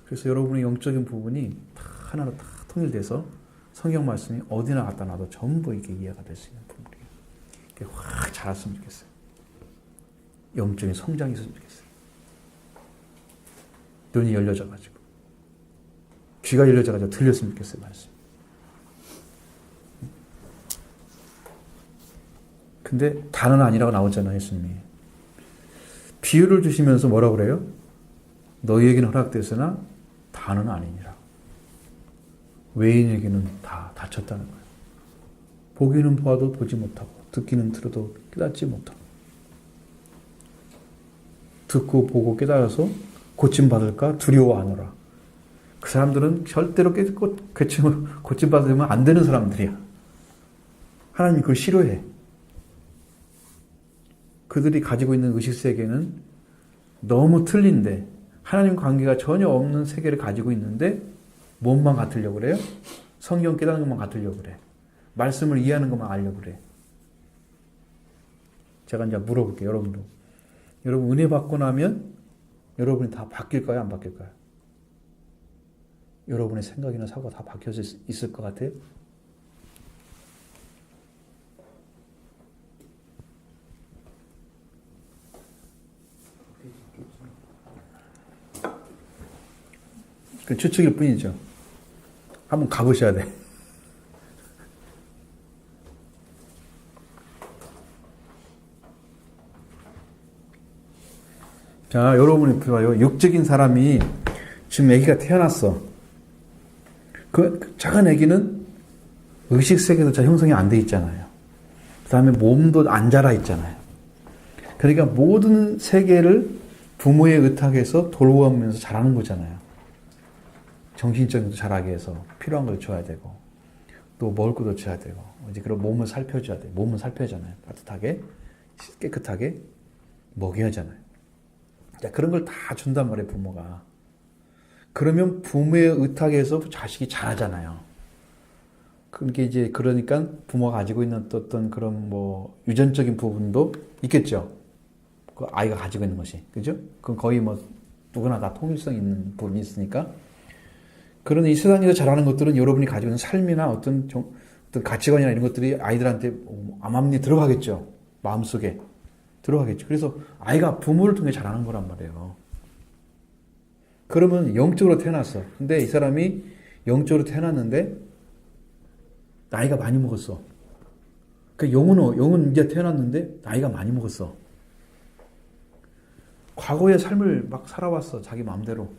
그래서 여러분의 영적인 부분이 다 하나로 다 통일돼서 성경 말씀이 어디나 갖다 놔도 전부 이렇게 이해가 될 수 있는 부분이에요. 이렇게 확 자랐으면 좋겠어요. 영적인 성장이 있었으면 좋겠어요. 눈이 열려져가지고 귀가 열려져가지고 들렸으면 좋겠어요. 말씀. 근데 다는 아니라고 나오잖아요. 예수님이. 비유를 주시면서 뭐라고 그래요? 너희에게는 허락되으나 다는 아니니라. 외인에게는 다 닫혔다는 거예요. 보기는 보아도 보지 못하고 듣기는 들어도 깨닫지 못하고 듣고 보고 깨달아서 고침받을까 두려워하노라. 그 사람들은 절대로 고침받으면 안 되는 사람들이야. 하나님이 그걸 싫어해. 그들이 가지고 있는 의식세계는 너무 틀린데 하나님 관계가 전혀 없는 세계를 가지고 있는데 뭔만 같으려고 그래요? 성경 깨닫는 것만 같으려고 그래. 말씀을 이해하는 것만 알려고 그래. 제가 이제 물어볼게요. 여러분도. 여러분 은혜 받고 나면 여러분이 다 바뀔까요? 안 바뀔까요? 여러분의 생각이나 사고가 다 바뀌어져 있을 것 같아요? 그 추측일 뿐이죠. 한번 가보셔야 돼. 자, 여러분이 봐요. 육적인 사람이 지금 아기가 태어났어. 그 작은 아기는 의식 세계도 잘 형성이 안 돼 있잖아요. 그 다음에 몸도 안 자라 있잖아요. 그러니까 모든 세계를 부모의 의탁에서 돌보면서 자라는 거잖아요. 정신적인 것도 자라게 해서 필요한 걸 줘야 되고, 또 먹을 것도 줘야 되고, 이제 그런 몸을 살펴줘야 돼. 몸은 살펴야잖아요. 따뜻하게, 깨끗하게 먹여야 하잖아요. 자, 그런 걸 다 준단 말이에요, 부모가. 그러면 부모의 의탁에서 자식이 자라잖아요. 그게 이제 그러니까 부모가 가지고 있는 어떤 그런 뭐 유전적인 부분도 있겠죠. 그 아이가 가지고 있는 것이. 그죠? 그건 거의 뭐 누구나 다 통일성 있는 부분이 있으니까. 그런 이 세상에서 자라는 것들은 여러분이 가지고 있는 삶이나 어떤 가치관이나 이런 것들이 아이들한테 암암리 들어가겠죠. 마음속에 들어가겠죠. 그래서 아이가 부모를 통해 자라는 거란 말이에요. 그러면 영적으로 태어났어. 근데 이 사람이 영적으로 태어났는데 나이가 많이 먹었어. 그 영은 이제 태어났는데 나이가 많이 먹었어. 과거의 삶을 막 살아왔어. 자기 마음대로.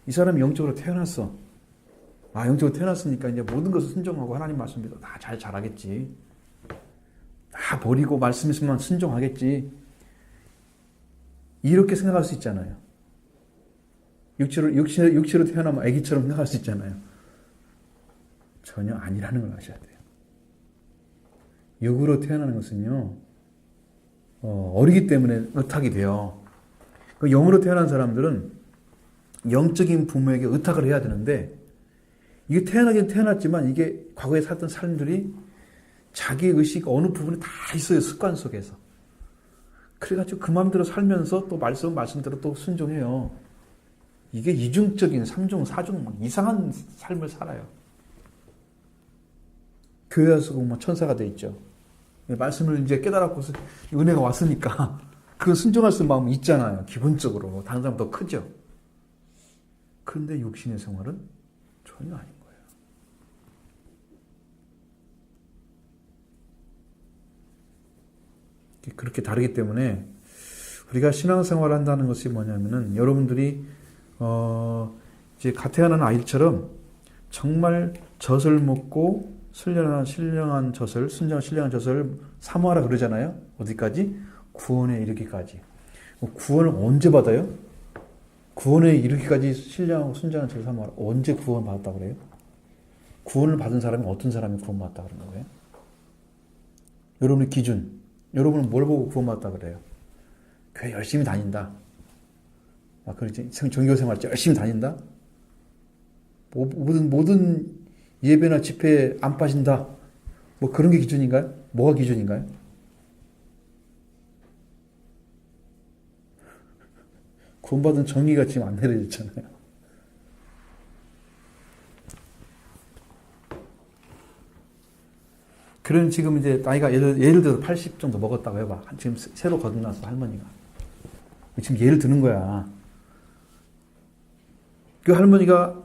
이 사람이 영적으로 태어났어. 아, 영적으로 태어났으니까 이제 모든 것을 순종하고 하나님 말씀 믿어 다 잘 자라겠지. 다 버리고 말씀 있으면 순종하겠지. 이렇게 생각할 수 있잖아요. 육체로 태어나면 아기처럼 생각할 수 있잖아요. 전혀 아니라는 걸 아셔야 돼요. 육으로 태어나는 것은요, 어리기 때문에 의탁이 돼요. 영으로 태어난 사람들은 영적인 부모에게 의탁을 해야 되는데, 이게 태어나긴 태어났지만, 이게 과거에 살던 삶들이 자기 의식 어느 부분에 다 있어요. 습관 속에서. 그래가지고 그 마음대로 살면서 또 말씀대로 또 순종해요. 이게 이중적인 3중, 4중 이상한 삶을 살아요. 교회 와서 뭐 천사가 돼 있죠. 말씀을 이제 깨달았고 은혜가 왔으니까 그 순종할 수 있는 마음이 있잖아요. 기본적으로. 다른 사람 더 크죠. 그런데 육신의 생활은 전혀 아닌 거예요. 그렇게 다르기 때문에 우리가 신앙생활을 한다는 것이 뭐냐면은 여러분들이 이제 갓 태어난 아이처럼 정말 젖을 먹고 신령한 젖을 사모하라 그러잖아요. 어디까지? 구원에 이르기까지. 구원을 언제 받아요? 구원에 이르기까지 신령하고 순전한 젖을 사모하라. 언제 구원 받았다고 그래요? 구원을 받은 사람이 어떤 사람이 구원 받았다고 그러는 거예요? 여러분의 기준. 여러분은 뭘 보고 구원 받았다고 그래요? 교회 열심히 다닌다. 그렇지. 종교생활 열심히 다닌다. 모든 예배나 집회에 안 빠진다. 뭐 그런 게 기준인가요? 뭐가 기준인가요? 구원받은 정의가 지금 안 내려졌잖아요. 그런 지금 이제 나이가 예를 들어서 80 정도 먹었다고 해봐. 지금 새로 거듭났어, 할머니가. 지금 예를 드는 거야. 그 할머니가,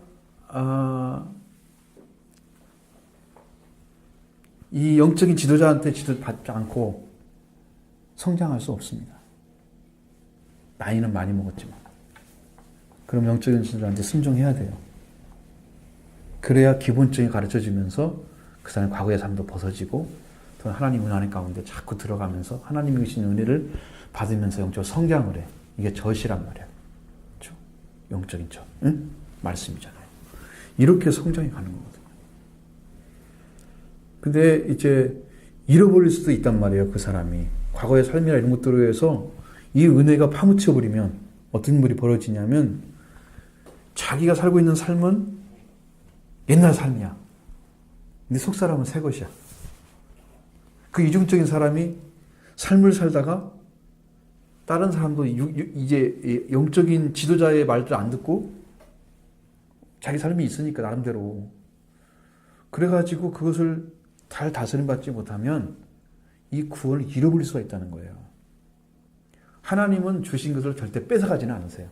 이 영적인 지도자한테 지도받지 않고 성장할 수 없습니다. 나이는 많이 먹었지만. 그럼 영적인 지도자한테 순종해야 돼요. 그래야 기본적인 가르쳐 주면서 그 사람의 과거의 삶도 벗어지고 또 하나님 은혜 가운데 자꾸 들어가면서 하나님이 주신 은혜를 받으면서 영적으로 성장을 해. 이게 젖이란 말이야. 그렇죠? 영적인 젖. 응? 말씀이잖아요. 이렇게 성장이 가는 거거든요. 근데 이제 잃어버릴 수도 있단 말이에요. 그 사람이. 과거의 삶이나 이런 것들로 해서 이 은혜가 파묻혀버리면 어떤 일이 벌어지냐면 자기가 살고 있는 삶은 옛날 삶이야. 근데 속사람은 새 것이야. 그 이중적인 사람이 삶을 살다가 다른 사람도 이제 영적인 지도자의 말도 안 듣고 자기 삶이 있으니까 나름대로. 그래가지고 그것을 잘 다스림받지 못하면 이 구원을 잃어버릴 수가 있다는 거예요. 하나님은 주신 것을 절대 뺏어가지는 않으세요.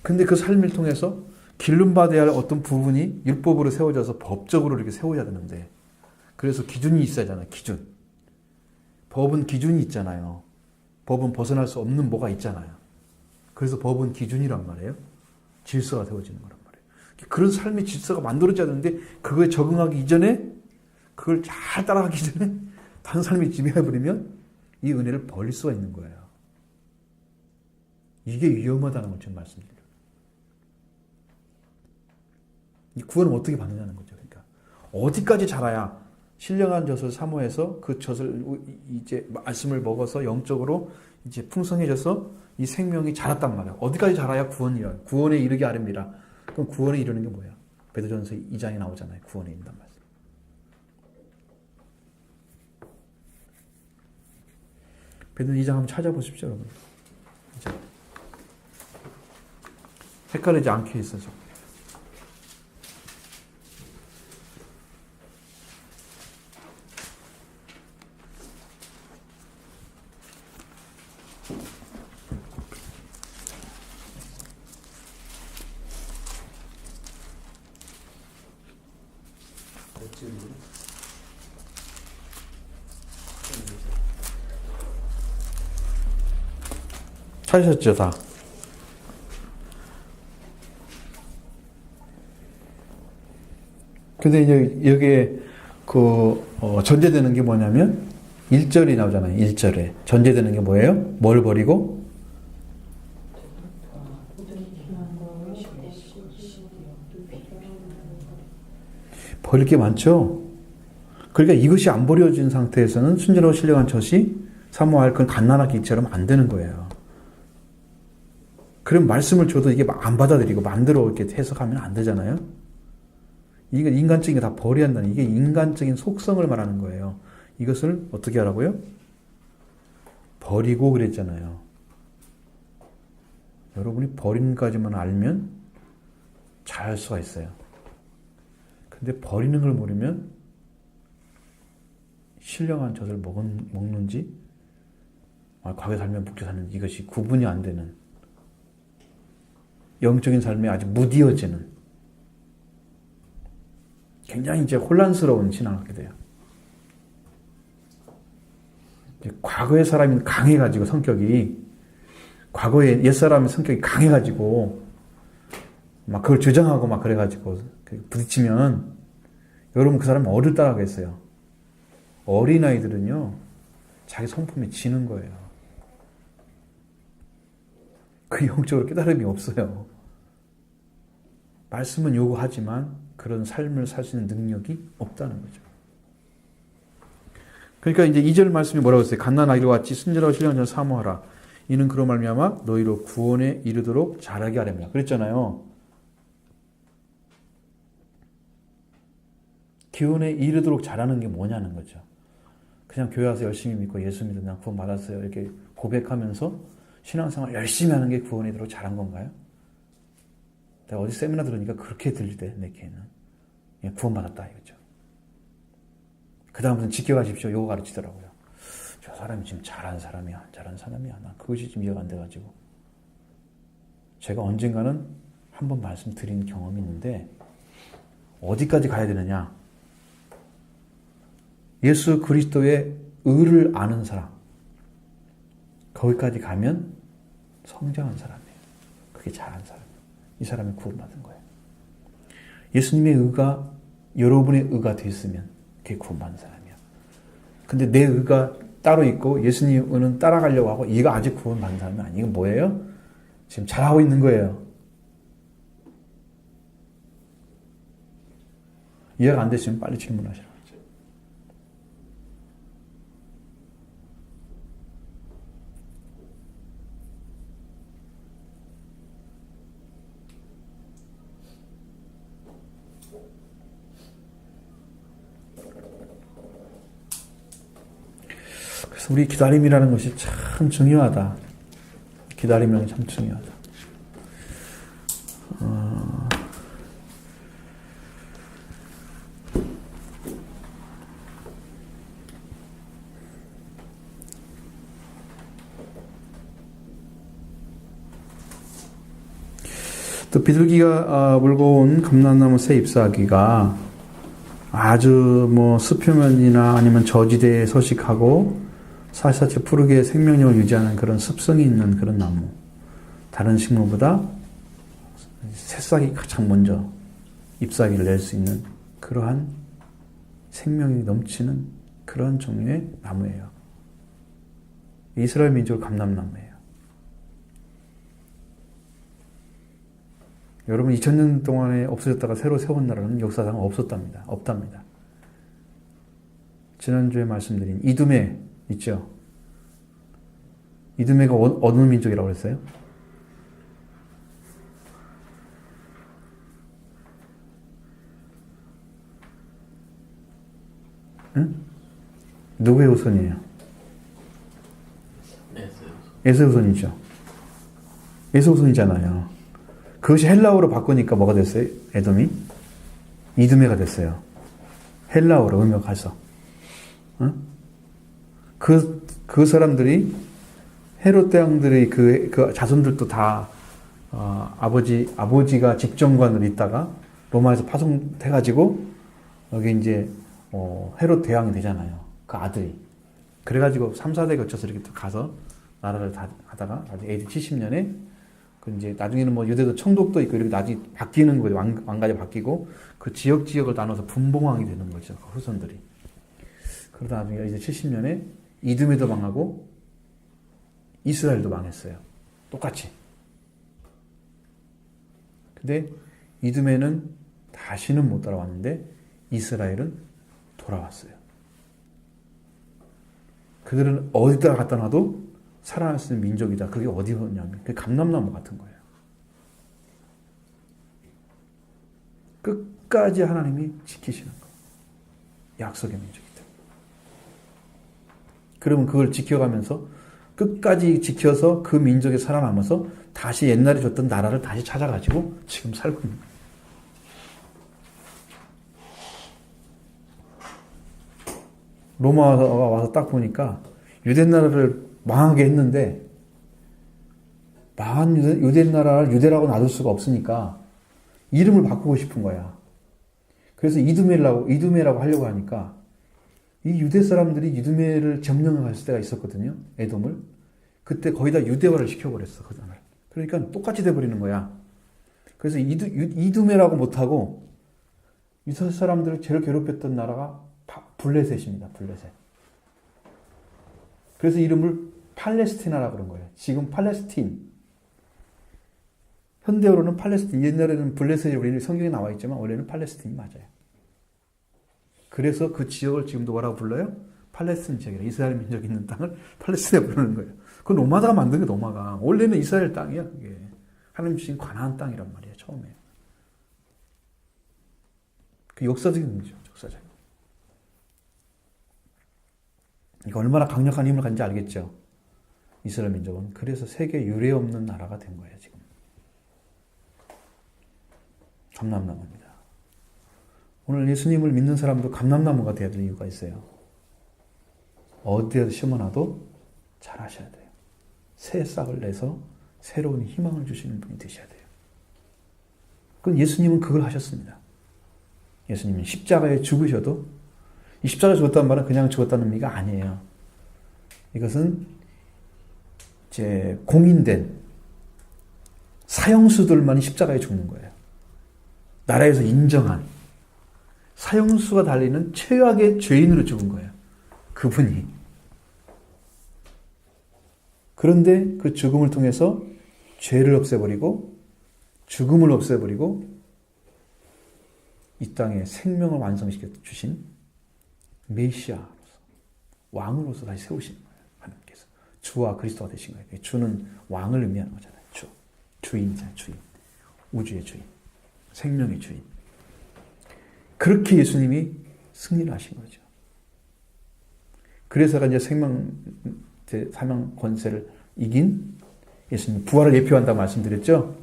근데 그 삶을 통해서 기름받아야 할 어떤 부분이 율법으로 세워져서 법적으로 이렇게 세워야 되는데, 그래서 기준이 있어야 하잖아요. 기준. 법은 기준이 있잖아요. 법은 벗어날 수 없는 뭐가 있잖아요. 그래서 법은 기준이란 말이에요. 질서가 되어지는 거란 말이에요. 그런 삶의 질서가 만들어져야 되는데 그거에 적응하기 이전에 그걸 잘 따라가기 전에 다른 삶이 지배해버리면 이 은혜를 버릴 수가 있는 거예요. 이게 위험하다는 걸 지금 말씀드려요. 이 구원을 어떻게 받느냐는 거죠. 그러니까 어디까지 자라야 신령한 젖을 사모해서 그 젖을 이제 말씀을 먹어서 영적으로 이제 풍성해져서 이 생명이 자랐단 말이에요. 어디까지 자라야 구원이에요. 구원에 이르게 하렵니다. 그럼 구원에 이르는 게 뭐야? 베드로전서 2장에 나오잖아요. 구원에 이른단 말씀. 베드로 2장 한번 찾아보십시오, 여러분. 이제 헷갈리지 않게 있어서. 찾으셨죠, 다? 근데 이제 여기에 전제되는 게 뭐냐면 1절이 나오잖아요. 1절에. 전제되는 게 뭐예요? 뭘 버리고? 버릴 게 많죠? 그러니까 이것이 안 버려진 상태에서는 순전하고 신령한 젖이 사모할 그런 갓난아기 이처럼 안 되는 거예요. 그럼 말씀을 줘도 이게 안 받아들이고 만들어 이렇게 해석하면 안 되잖아요? 이게 인간적인 게 다 버려야 한다는, 이게 인간적인 속성을 말하는 거예요. 이것을 어떻게 하라고요? 버리고 그랬잖아요. 여러분이 버리는 까지만 알면 잘할 수가 있어요. 근데 버리는 걸 모르면 신령한 젖을 먹는지 과거에 살면 묵게 사는지 이것이 구분이 안 되는, 영적인 삶에 아주 무디어지는 굉장히 이제 혼란스러운 신앙을 하게 돼요. 과거의 사람이 강해가지고 성격이, 과거의 옛사람의 성격이 강해가지고 막 그걸 주장하고 막 그래가지고 부딪히면 여러분 그 사람은 어딜 따라가겠어요? 어린아이들은요 자기 성품에 지는 거예요. 그 영적으로 깨달음이 없어요. 말씀은 요구하지만 그런 삶을 살 수 있는 능력이 없다는 거죠. 그러니까 이제 2절 말씀이 뭐라고 했어요? 갓난아기와 같이 순전하고 신령한 젖을 사모하라. 이는 그로 말미암아 너희로 구원에 이르도록 자라게 하렵니다. 그랬잖아요. 구원에 이르도록 자라는 게 뭐냐는 거죠. 그냥 교회 와서 열심히 믿고 예수 믿어 그냥 구원 받았어요 이렇게 고백하면서 신앙생활 열심히 하는 게 구원에 이르도록 자란 건가요? 내가 어디 세미나 들으니까 그렇게 들리대. 내 귀에는 구원 받았다 이거죠. 그 다음부터는 지켜가십시오 요거 가르치더라고요. 저 사람이 지금 잘한 사람이야 안 잘한 사람이야. 나 그것이 지금 이해가 안 돼가지고 제가 언젠가는 한번 말씀드린 경험이 있는데 어디까지 가야 되느냐, 예수 그리스도의 의를 아는 사람, 거기까지 가면 성장한 사람이에요. 그게 잘한 사람이에요. 이 사람이 구원받은 거예요. 예수님의 의가 여러분의 의가 됐으면 그게 구원받은 사람이야. 근데 내 의가 따로 있고 예수님 의는 따라가려고 하고 이거 아직 구원받은 사람이 아니에요. 이건 뭐예요? 지금 잘하고 있는 거예요. 이해가 안 되시면 빨리 질문하시라고. 그래서 우리 기다림이라는 것이 참 중요하다. 기다림이라는 게 참 중요하다. 또 비둘기가 물고 온 감람나무 새 잎사귀가 아주 뭐 수표면이나 아니면 저지대에 서식하고 사시사철 푸르게 생명력을 유지하는 그런 습성이 있는 그런 나무. 다른 식물보다 새싹이 가장 먼저 잎사귀를 낼 수 있는 그러한 생명이 넘치는 그런 종류의 나무예요. 이스라엘 민족 감람나무예요. 여러분 2000년 동안에 없어졌다가 새로 세운 나라는 역사상 없답니다. 지난주에 말씀드린 이두메 있죠? 이두메가 어느 민족이라고 그랬어요? 응? 누구의 후손이에요? 에서의 후손이죠. 에서의 후손이잖아요. 그것이 헬라어로 바꾸니까 뭐가 됐어요? 에돔이? 이두메가 됐어요. 헬라어로 의미가 가서. 응? 그 사람들이 헤롯 대왕들의 그 자손들도 다 아버지가 집정관으로 있다가 로마에서 파송돼가지고 여기 이제 헤롯 대왕이 되잖아요. 그 아들이. 그래가지고 3, 4대 거쳐서 이렇게 가서 나라를 다 하다가 AD 70년에 그 이제 나중에는 뭐 유대도 청독도 있고 이렇게 나중에 바뀌는 거죠. 왕가가 바뀌고 그 지역을 나눠서 분봉왕이 되는 거죠. 그 후손들이. 그러다 나중에 이제 70년에 이두메도 망하고 이스라엘도 망했어요. 똑같이. 근데 이두메는 다시는 못 따라왔는데 이스라엘은 돌아왔어요. 그들은 어디다 갖다 놔도 살아날 수 있는 민족이다. 그게 어디였냐면 그게 감람나무 같은 거예요. 끝까지 하나님이 지키시는 거. 약속의 민족이다. 그러면 그걸 지켜가면서 끝까지 지켜서 그 민족이 살아남아서 다시 옛날에 줬던 나라를 다시 찾아가지고 지금 살고 있는 거예요. 로마가 와서 딱 보니까 유대 나라를 망하게 했는데 망한 유대 나라를 유대라고 놔둘 수가 없으니까 이름을 바꾸고 싶은 거야. 그래서 이두메라고 하려고 하니까 이 유대 사람들이 이두메를 점령할 때가 있었거든요. 에돔을. 그때 거의 다 유대화를 시켜버렸어. 그 나라를. 그러니까 똑같이 돼버리는 거야. 그래서 이두메라고 못하고 유대 사람들을 제일 괴롭혔던 나라가 블레셋입니다. 블레셋. 그래서 이름을 팔레스티나라고 그런 거예요. 지금 팔레스틴. 현대어로는 팔레스틴. 옛날에는 블레셋이 우리 성경에 나와 있지만 원래는 팔레스틴이 맞아요. 그래서 그 지역을 지금도 뭐라고 불러요? 팔레스틴 지역이라. 이스라엘 민족이 있는 땅을 팔레스틴에 부르는 거예요. 그 로마가 만든 게 로마가. 원래는 이스라엘 땅이야. 그게. 하나님 주신 가나안 땅이란 말이에요. 처음에. 그 역사적인 문제죠. 역사적인. 이거 얼마나 강력한 힘을 가진지 알겠죠? 이스라엘 민족은. 그래서 세계 유례 없는 나라가 된 거예요, 지금. 감람나무입니다. 오늘 예수님을 믿는 사람도 감람나무가 되어야 될 이유가 있어요. 어디에서 심어놔도 자라셔야 돼요. 새 싹을 내서 새로운 희망을 주시는 분이 되셔야 돼요. 그럼 예수님은 그걸 하셨습니다. 예수님은 십자가에 죽으셔도 이 십자가에 죽었다는 말은 그냥 죽었다는 의미가 아니에요. 이것은 이제 공인된 사형수들만이 십자가에 죽는 거예요. 나라에서 인정한 사형수가 달리는 최악의 죄인으로 죽은 거예요. 그분이. 그런데 그 죽음을 통해서 죄를 없애버리고 죽음을 없애버리고 이 땅에 생명을 완성시켜 주신 메시아로서 왕으로서 다시 세우시는 거예요. 하나님께서. 주와 그리스도가 되신 거예요. 주는 왕을 의미하는 거잖아요. 주인이잖아요. 주인. 우주의 주인. 생명의 주인. 그렇게 예수님이 승리를 하신 거죠. 그래서 이제 사명 권세를 이긴 예수님 부활을 예표한다고 말씀드렸죠.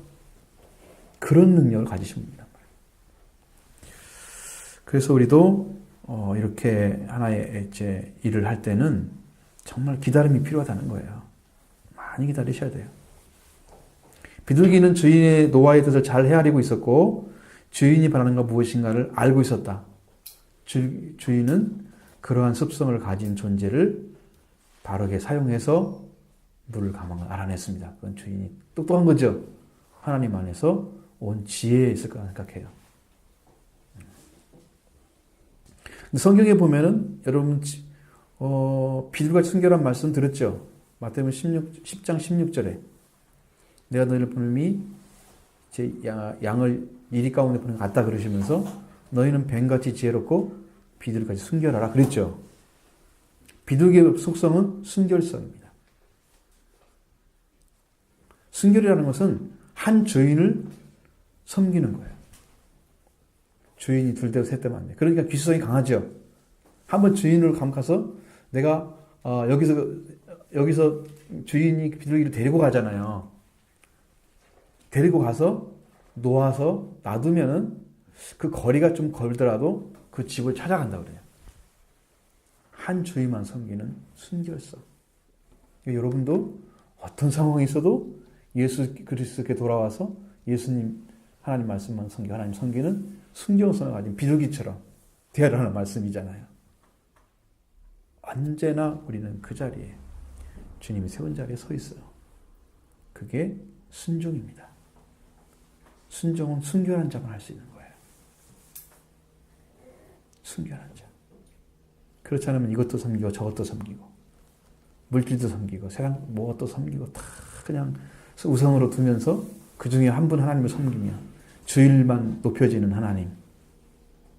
그런 능력을 가지신 분이란 말이에요. 그래서 우리도 이렇게 하나의 이제 일을 할 때는 정말 기다림이 필요하다는 거예요. 많이 기다리셔야 돼요. 비둘기는 주인의 노하의 뜻을 잘 헤아리고 있었고 주인이 바라는 것 무엇인가를 알고 있었다. 주인은 그러한 습성을 가진 존재를 바르게 사용해서 물을 감은 걸 알아냈습니다. 그건 주인이 똑똑한 거죠. 하나님 안에서 온 지혜에 있을 거라 생각해요. 근데 성경에 보면은 여러분 비둘기같이 순결한 말씀 들었죠? 마태복음 10장 16절에 내가 너희를 보냄이 제 양을 이리 가운데 보낸 것 같다 그러시면서 너희는 뱀같이 지혜롭고 비둘기같이 순결하라 그랬죠. 비둘기의 속성은 순결성입니다. 순결이라는 것은 한 주인을 섬기는 거예요. 주인이 둘 되고 셋 되면 안 돼. 그러니까 귀수성이 강하죠. 한번 주인을 감가서 내가 여기서 주인이 비둘기를 데리고 가잖아요. 데리고 가서 놓아서 놔두면은 그 거리가 좀 걸더라도 그 집을 찾아간다 그래요. 한 주인만 섬기는 순결성. 여러분도 어떤 상황이 있어도 예수 그리스도께 돌아와서 예수님 하나님 말씀만 섬기고 하나님 섬기는 순결성을 가진 비둘기처럼 되어라는 말씀이잖아요. 언제나 우리는 그 자리에 주님이 세운 자리에 서 있어요. 그게 순종입니다. 순종은 순결한 자만 할 수 있는 거예요. 순결한 자. 그렇지 않으면 이것도 섬기고 저것도 섬기고 물질도 섬기고 세상 무엇도 섬기고 다 그냥 우선으로 두면서 그 중에 한 분 하나님을 섬기며 주일만 높여지는 하나님.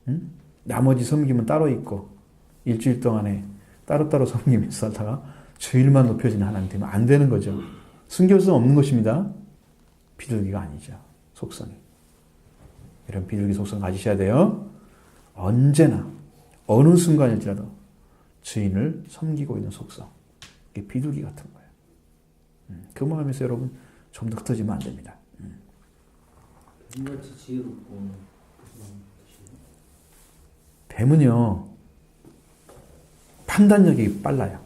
응? 나머지 섬김은 따로 있고 일주일 동안에 따로따로 섬기면서 살다가 주일만 높여지는 하나님 되면 안 되는 거죠. 순결성 없는 것입니다. 비둘기가 아니죠. 속성이. 이런 비둘기 속성 가지셔야 돼요. 언제나 어느 순간일지라도 주인을 섬기고 있는 속성. 이게 비둘기 같은 거예요. 그 마음에서 여러분 좀 더 흩어지면 안 됩니다. 뱀같이 지혜롭고 뱀은요 판단력이 빨라요.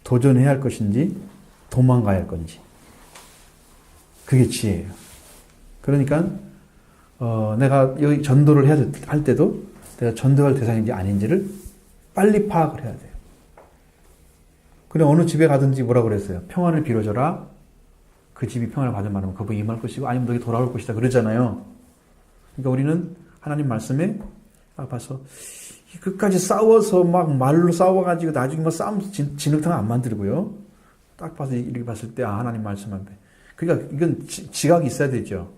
도전해야 할 것인지 도망가야 할 건지 그게 지혜예요. 그러니까 내가 여기 전도를 해야 할 때도 내가 전도할 대상인지 아닌지를 빨리 파악을 해야 돼요. 그래 어느 집에 가든지 뭐라고 그랬어요? 평안을 빌어줘라. 그 집이 평안을 받을 만하면 그분이 임할 것이고 아니면 너희 돌아올 것이다 그러잖아요. 그러니까 우리는 하나님 말씀에 딱 봐서 끝까지 싸워서 막 말로 싸워가지고 나중에 뭐 싸움 진흙탕 안 만들고요. 딱 봐서 이렇게 봤을 때 하나님 말씀 앞에 그러니까 이건 지각이 있어야 되죠.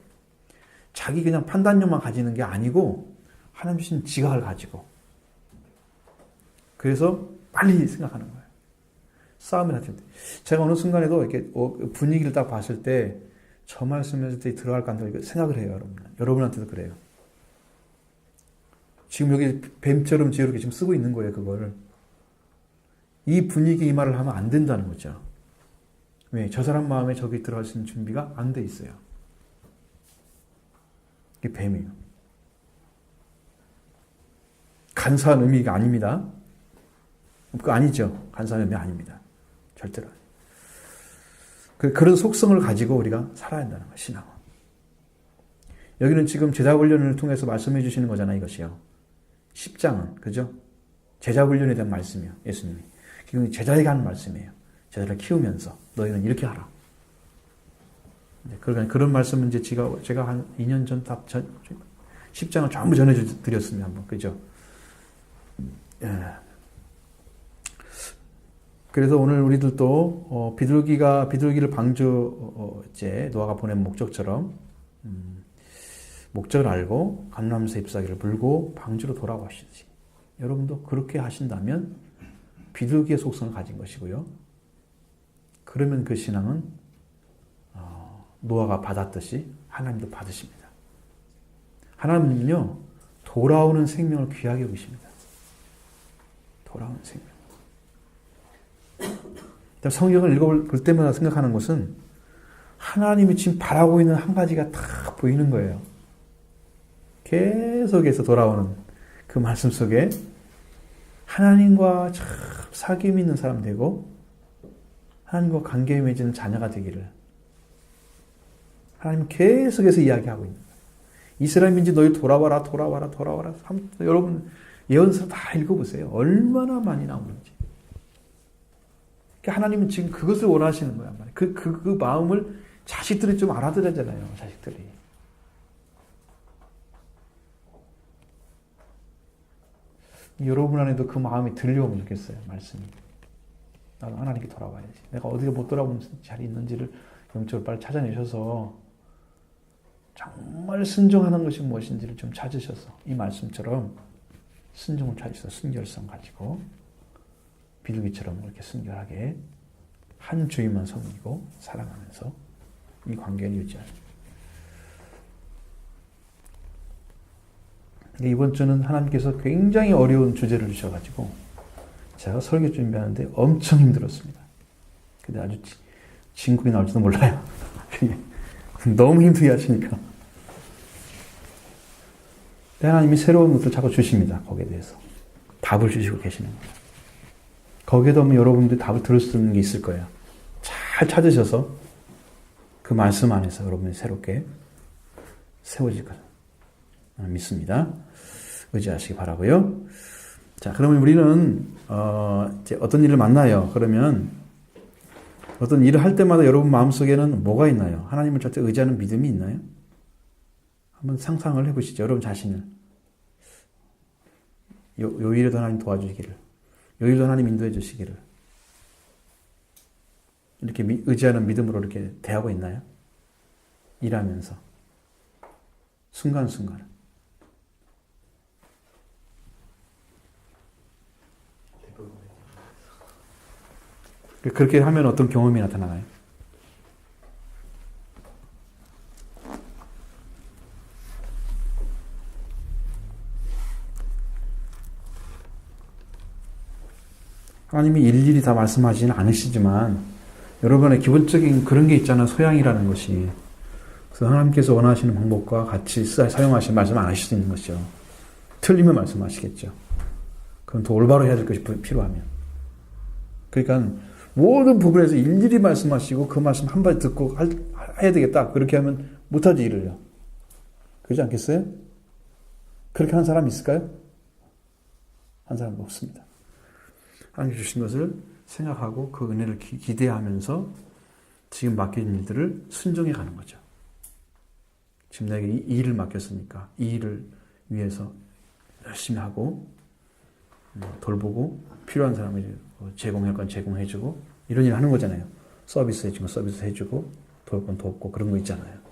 자기 그냥 판단력만 가지는 게 아니고 하나님 주신 지각을 가지고 그래서 빨리 생각하는 거예요. 싸움을 하실 때. 제가 어느 순간에도 이렇게 분위기를 딱 봤을 때 저 말씀했을 때 들어갈까 안 들어갈까 생각을 해요. 여러분한테도 그래요. 지금 여기 뱀처럼 지혜롭게 지금 쓰고 있는 거예요. 그걸. 이 분위기 이 말을 하면 안 된다는 거죠. 왜? 저 사람 마음에 저기 들어갈 수 있는 준비가 안 돼 있어요. 이게 뱀이에요. 간사한 의미가 아닙니다. 그거 아니죠. 간사한 의미 아닙니다. 절대로. 그런 속성을 가지고 우리가 살아야 한다는 거예요. 신앙은. 여기는 지금 제자훈련을 통해서 말씀해 주시는 거잖아요. 이것이요. 10장은. 그죠? 제자훈련에 대한 말씀이에요. 예수님이. 지금 제자에게 하는 말씀이에요. 제자를 키우면서 너희는 이렇게 하라. 그러니까 그런 말씀은 이제 제가 한 2년 전 10장을 전부 전해드렸습니다. 한번. 그죠? 예. 그래서 오늘 우리들도 비둘기를 방주 노아가 보낸 목적처럼 목적을 알고 감람새 잎사귀를 물고 방주로 돌아가시지. 여러분도 그렇게 하신다면 비둘기의 속성을 가진 것이고요. 그러면 그 신앙은 노아가 받았듯이 하나님도 받으십니다. 하나님은요 돌아오는 생명을 귀하게 여기십니다. 돌아오는 생명. 성경을 읽을 때마다 생각하는 것은 하나님이 지금 바라고 있는 한 가지가 다 보이는 거예요. 계속해서 돌아오는 그 말씀 속에 하나님과 참 사귐 있는 사람 되고 하나님과 관계에 맺은 자녀가 되기를 하나님 계속해서 이야기하고 있는 거예요. 이스라엘 민지 너희 돌아와라. 여러분 예언서 다 읽어보세요. 얼마나 많이 나오는지. 그러니까 하나님은 지금 그것을 원하시는 거란 말이에요. 그 마음을 자식들이 좀 알아들었잖아요. 자식들이. 여러분 안에도 그 마음이 들려오면 좋겠어요. 말씀이. 나도 하나님께 돌아와야지. 내가 어디에 못 돌아오는 자리 있는지를 영적으로 빨리 찾아내셔서 정말 순종하는 것이 무엇인지를 좀 찾으셔서 이 말씀처럼 순종을 찾으셔서 순결성 가지고 비둘기처럼 이렇게 순결하게 한 주인만 섬기고 사랑하면서 이 관계를 유지하는. 이번 주는 하나님께서 굉장히 어려운 주제를 주셔가지고 제가 설교 준비하는데 엄청 힘들었습니다. 근데 아주 진국이 나올지도 몰라요. 너무 힘들게 하시니까. 하나님이 새로운 것도 자꾸 주십니다. 거기에 대해서. 답을 주시고 계시는 거예요. 거기에도 아마 여러분들이 답을 들을 수 있는 게 있을 거예요. 잘 찾으셔서 그 말씀 안에서 여러분이 새롭게 세워질 것 믿습니다. 의지하시기 바라고요. 자, 그러면 우리는 이제 어떤 일을 만나요. 그러면 어떤 일을 할 때마다 여러분 마음속에는 뭐가 있나요? 하나님을 절대 의지하는 믿음이 있나요? 한번 상상을 해보시죠. 여러분 자신을. 요 일에도 하나님 도와주시기를. 요 일도 하나님 인도해 주시기를. 이렇게 의지하는 믿음으로 이렇게 대하고 있나요? 일하면서. 순간순간. 그렇게 하면 어떤 경험이 나타나나요? 하나님이 일일이 다 말씀하지는 않으시지만 여러분의 기본적인 그런 게 있잖아요. 소양이라는 것이. 그래서 하나님께서 원하시는 방법과 같이 사용하시는 말씀 안 하실 수 있는 것이죠. 틀리면 말씀하시겠죠. 그럼 더 올바로 해야 될 것이 필요하면. 그러니까 모든 부분에서 일일이 말씀하시고 그 말씀 한 번 듣고 해야 되겠다. 그렇게 하면 못하지 일을요. 그러지 않겠어요? 그렇게 하는 사람이 있을까요? 한 사람도 없습니다. 하나님 주신 것을 생각하고 그 은혜를 기대하면서 지금 맡긴 일들을 순종해 가는 거죠. 지금 내게 이 일을 맡겼으니까 이 일을 위해서 열심히 하고 돌보고 필요한 사람을 제공할 건 제공해주고 이런 일을 하는 거잖아요. 서비스 해주면 서비스 해주고 도울 건 돕고 그런 거 있잖아요.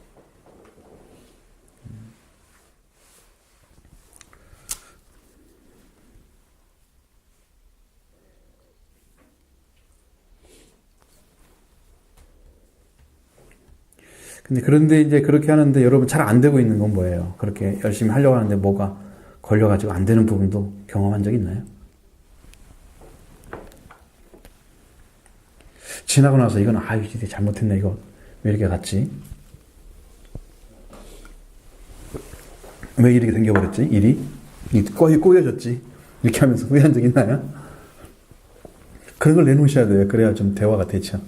그런데 이제 그렇게 하는데 여러분 잘 안 되고 있는 건 뭐예요? 그렇게 열심히 하려고 하는데 뭐가 걸려가지고 안 되는 부분도 경험한 적 있나요? 지나고 나서 이건 이게 잘못했네 이거 왜 이렇게 갔지? 왜 이렇게 생겨버렸지? 일이? 꼬여졌지? 이렇게 하면서 후회한 적 있나요? 그런 걸 내놓으셔야 돼요. 그래야 좀 대화가 되죠.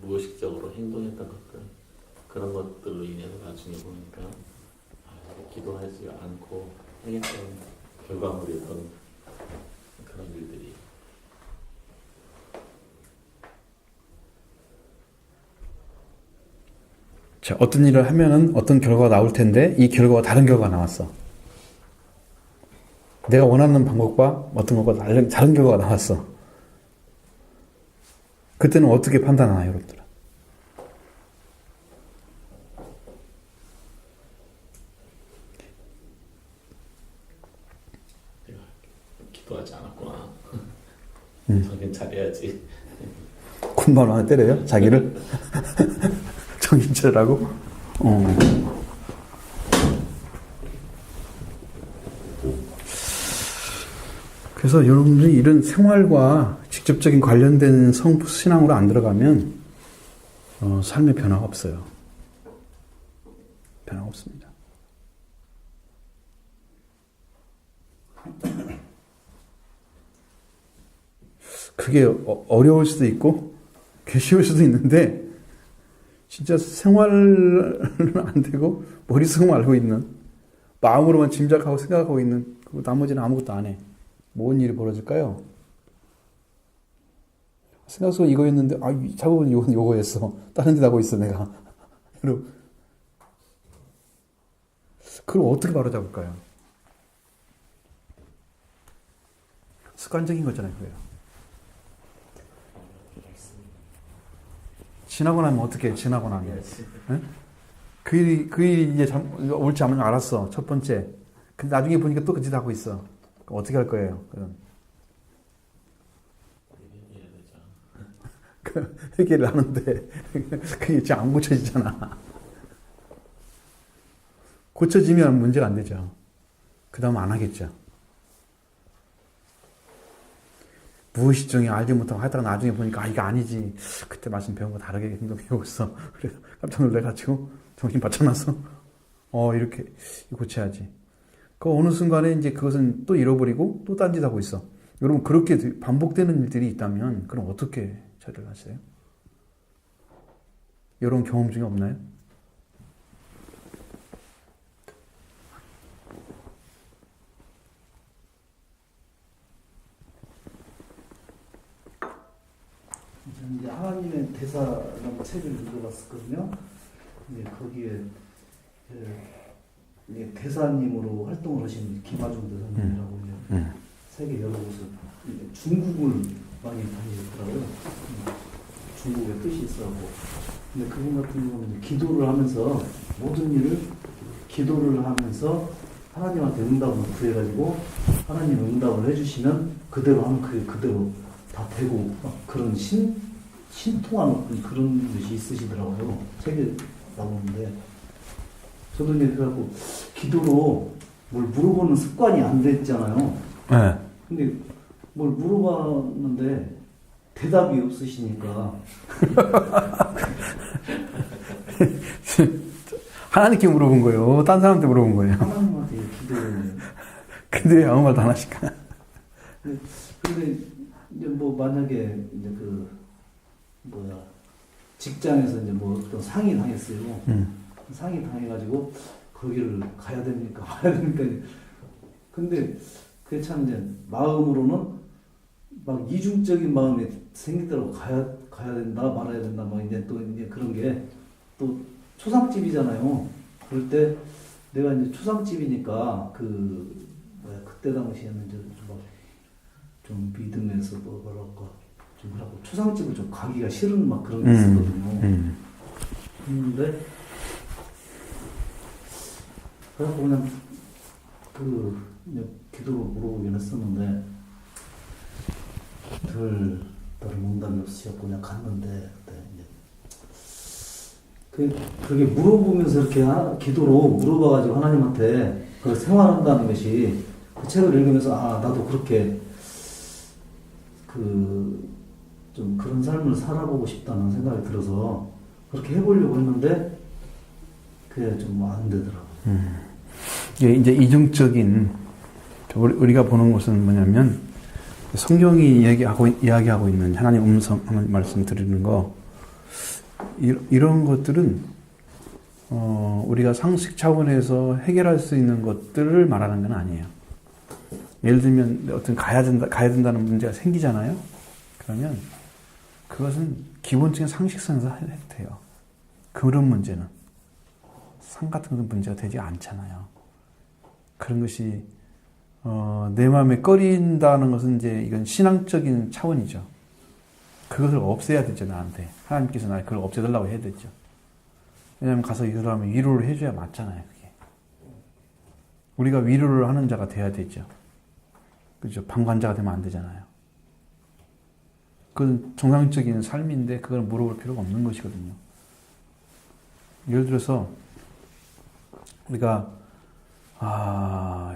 무의식적으로 행동했던 것들 그런 것들로 인해서 나중에 보니까 기도하지 않고 하겠다는 결과물이었던 그런 일들이 자, 어떤 일을 하면은 어떤 결과가 나올 텐데 이 결과가 다른 결과가 나왔어. 내가 원하는 방법과 어떤 것과 다른 결과가 나왔어. 그때는 어떻게 판단하나요, 여러분들? 기도하지 않았구나. 정신 차려야지. 군바로 하나 때려요? 자기를? 정신 차리라고? 그래서 여러분들이 이런 생활과 직접적인 관련된 신앙으로 안 들어가면 삶의 변화가 없어요. 변화가 없습니다. 그게 어려울 수도 있고 쉬울 수도 있는데 진짜 생활은 안 되고 머릿속만 알고 있는 마음으로만 짐작하고 생각하고 있는 그리고 나머지는 아무것도 안 해. 뭔 일이 벌어질까요? 생각 속에 이거였는데, 아, 이 작업은 요거였어. 다른 데 하고 있어, 내가. 여러분, 그걸 어떻게 바로잡을까요? 습관적인 거잖아요, 그게요. 지나고 나면 어떻게 해, 지나고 나면. 네? 그 일이 이제 옳지 않으면 알았어, 첫 번째. 근데 나중에 보니까 또 그 짓 하고 있어. 어떻게 할 거예요? 그 회개를 하는데 그게 지금 안 고쳐지잖아. 고쳐지면 문제가 안 되죠. 그 다음 안 하겠죠. 무의식중에 알지 못하고 하다가 나중에 보니까 아 이거 아니지. 그때 말씀 배운 거 다르게 행동해오고 있어. 그래서 깜짝 놀래가지고 정신 바쳐놨어. 이렇게 고쳐야지. 그 어느 순간에 이제 그것은 또 잃어버리고 또 딴짓하고 있어. 여러분 그렇게 반복되는 일들이 있다면 그럼 어떻게 처리를 하세요? 이런 경험 중에 없나요? 저는 이제 하나님의 대사라는 책을 읽어봤었거든요. 이제 거기에 이제 대사님으로 활동을 하신 김하중 대사님이라고 이제 세계 여러 곳을 중국을 많이 다니셨더라고요. 중국의 뜻이 있어서. 근데 그분 같은 경우는 기도를 하면서 모든 일을 기도를 하면서 하나님한테 응답을 구해가지고 하나님 응답을 해주시면 그대로 하면 그게 그대로 다 되고 막 그런 신통한 그런 것이 있으시더라고요. 책에 나오는데 저도 이제 그래갖고 기도로 뭘 물어보는 습관이 안 됐잖아요. 네. 근데 뭘 물어봤는데 대답이 없으시니까 하나님께 물어본 거예요? 딴 사람한테 물어본 거예요? 하나님한테 기도를 근데 왜 아무 말도 안 하실까? 근데 이제 뭐 만약에 이제 직장에서 이제 뭐 어떤 상이 당했어요. 상이 당해가지고 거기를 가야 됩니까? 가야 됩니까? 근데 그게 참 이제 마음으로는 막 이중적인 마음이 생기더라고. 가야 된다, 말아야 된다, 막 이제 또 이제 그런 게 또 초상집이잖아요. 그럴 때 내가 이제 초상집이니까 그때 당시에는 이제 좀 믿음에서 뭐랄까 좀 그렇고 초상집을 좀 가기가 싫은 막 그런 게 있었거든요. 근데 그래갖고 그냥 이제 기도로 물어보긴 했었는데 다른 응답이 없으셨고 그냥 갔는데 그때 이제 그게 물어보면서 이렇게 기도로 물어봐가지고 하나님한테 그걸 생활한다는 것이 그 책을 읽으면서 나도 그렇게 좀 그런 삶을 살아보고 싶다는 생각이 들어서 그렇게 해보려고 했는데 그게 좀 안 되더라고요. 이제 이중적인 우리가 보는 것은 뭐냐면 성경이 이야기하고 있는 하나님 음성 하나님 말씀 드리는 거 이런 것들은 우리가 상식 차원에서 해결할 수 있는 것들을 말하는 건 아니에요. 예를 들면 어떤 가야 된다는 문제가 생기잖아요. 그러면 그것은 기본적인 상식선에서 해도 돼요. 그런 문제는 상 같은 그런 문제가 되지 않잖아요. 그런 것이 내 마음에 꺼린다는 것은 이제 이건 신앙적인 차원이죠. 그것을 없애야 되죠, 나한테. 하나님께서 나 그걸 없애달라고 해야 되죠. 왜냐하면 가서 이 사람이 위로를 해줘야 맞잖아요, 그게. 우리가 위로를 하는 자가 돼야 되죠. 그죠? 방관자가 되면 안 되잖아요. 그건 정상적인 삶인데 그걸 물어볼 필요가 없는 것이거든요. 예를 들어서 우리가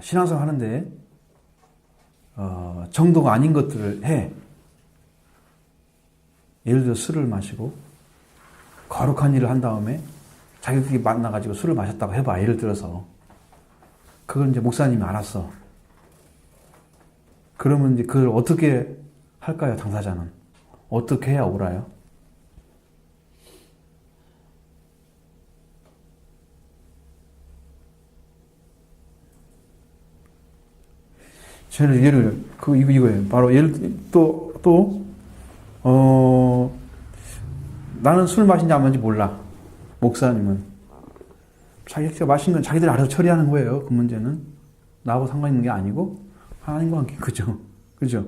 신앙생활 하는데 정도가 아닌 것들을 해. 예를 들어 술을 마시고 거룩한 일을 한 다음에 자기들끼리 만나가지고 술을 마셨다고 해봐. 예를 들어서 그걸 이제 목사님이 알았어. 그러면 이제 그걸 어떻게 할까요, 당사자는? 어떻게 해야 옳아요? 이거예요. 바로 또 나는 술 마신지 안 마신지 몰라. 목사님은. 자기가 마신 건 자기들 알아서 처리하는 거예요. 그 문제는. 나하고 상관 있는 게 아니고, 하나님과 함께, 그죠? 그죠?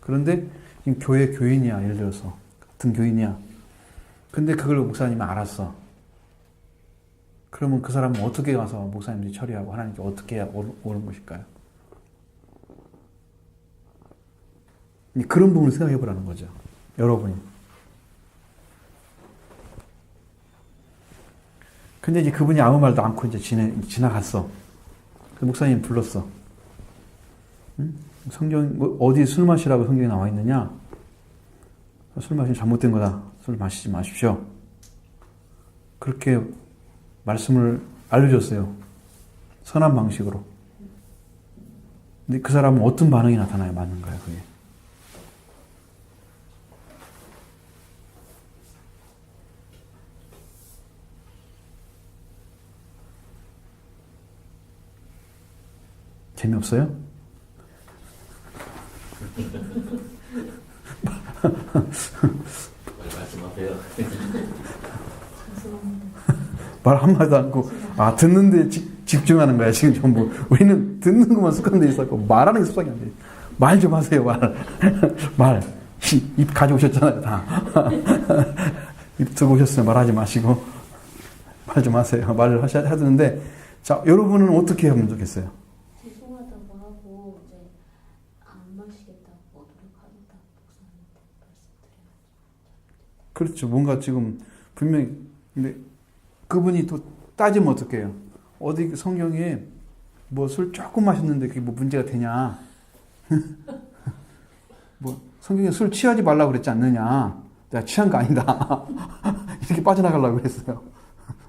그런데, 지금 교인이야, 예를 들어서. 같은 교인이야. 근데 그걸 목사님이 알았어. 그러면 그 사람은 어떻게 가서 목사님들이 처리하고 하나님께 어떻게 오는 것일까요? 그런 부분을 생각해 보라는 거죠. 여러분이. 근데 이제 그분이 아무 말도 않고 이제 지나갔어. 그 목사님 불렀어. 응? 어디 술 마시라고 성경에 나와 있느냐? 술 마시면 잘못된 거다. 술 마시지 마십시오. 그렇게 말씀을 알려줬어요. 선한 방식으로. 근데 그 사람은 어떤 반응이 나타나야 맞는 거야, 그게. 재미없어요? 말씀하세요. 말 한마디도 않고, 듣는데 집중하는 거야, 지금 전부. 우리는 듣는 것만 습관돼 있었고, 말하는 게 습관이 안 돼. 말 좀 하세요, 말. 말. 입 가져오셨잖아요, 다. 입 들고 오셨으면 말하지 마시고, 말 좀 하세요. 말을 하셔야 되는데, 자, 여러분은 어떻게 하면 좋겠어요? 죄송하다고 하고, 이제, 안 마시겠다고 노력하겠다고 목사님한테 말씀드려야죠. 그렇죠. 뭔가 지금, 분명히, 근데, 그분이 또 따지면 어떡해요? 어디 성경에 뭐 술 조금 마셨는데 그게 뭐 문제가 되냐? 뭐 성경에 술 취하지 말라고 그랬지 않느냐? 내가 취한 거 아니다. 이렇게 빠져나가려고 그랬어요.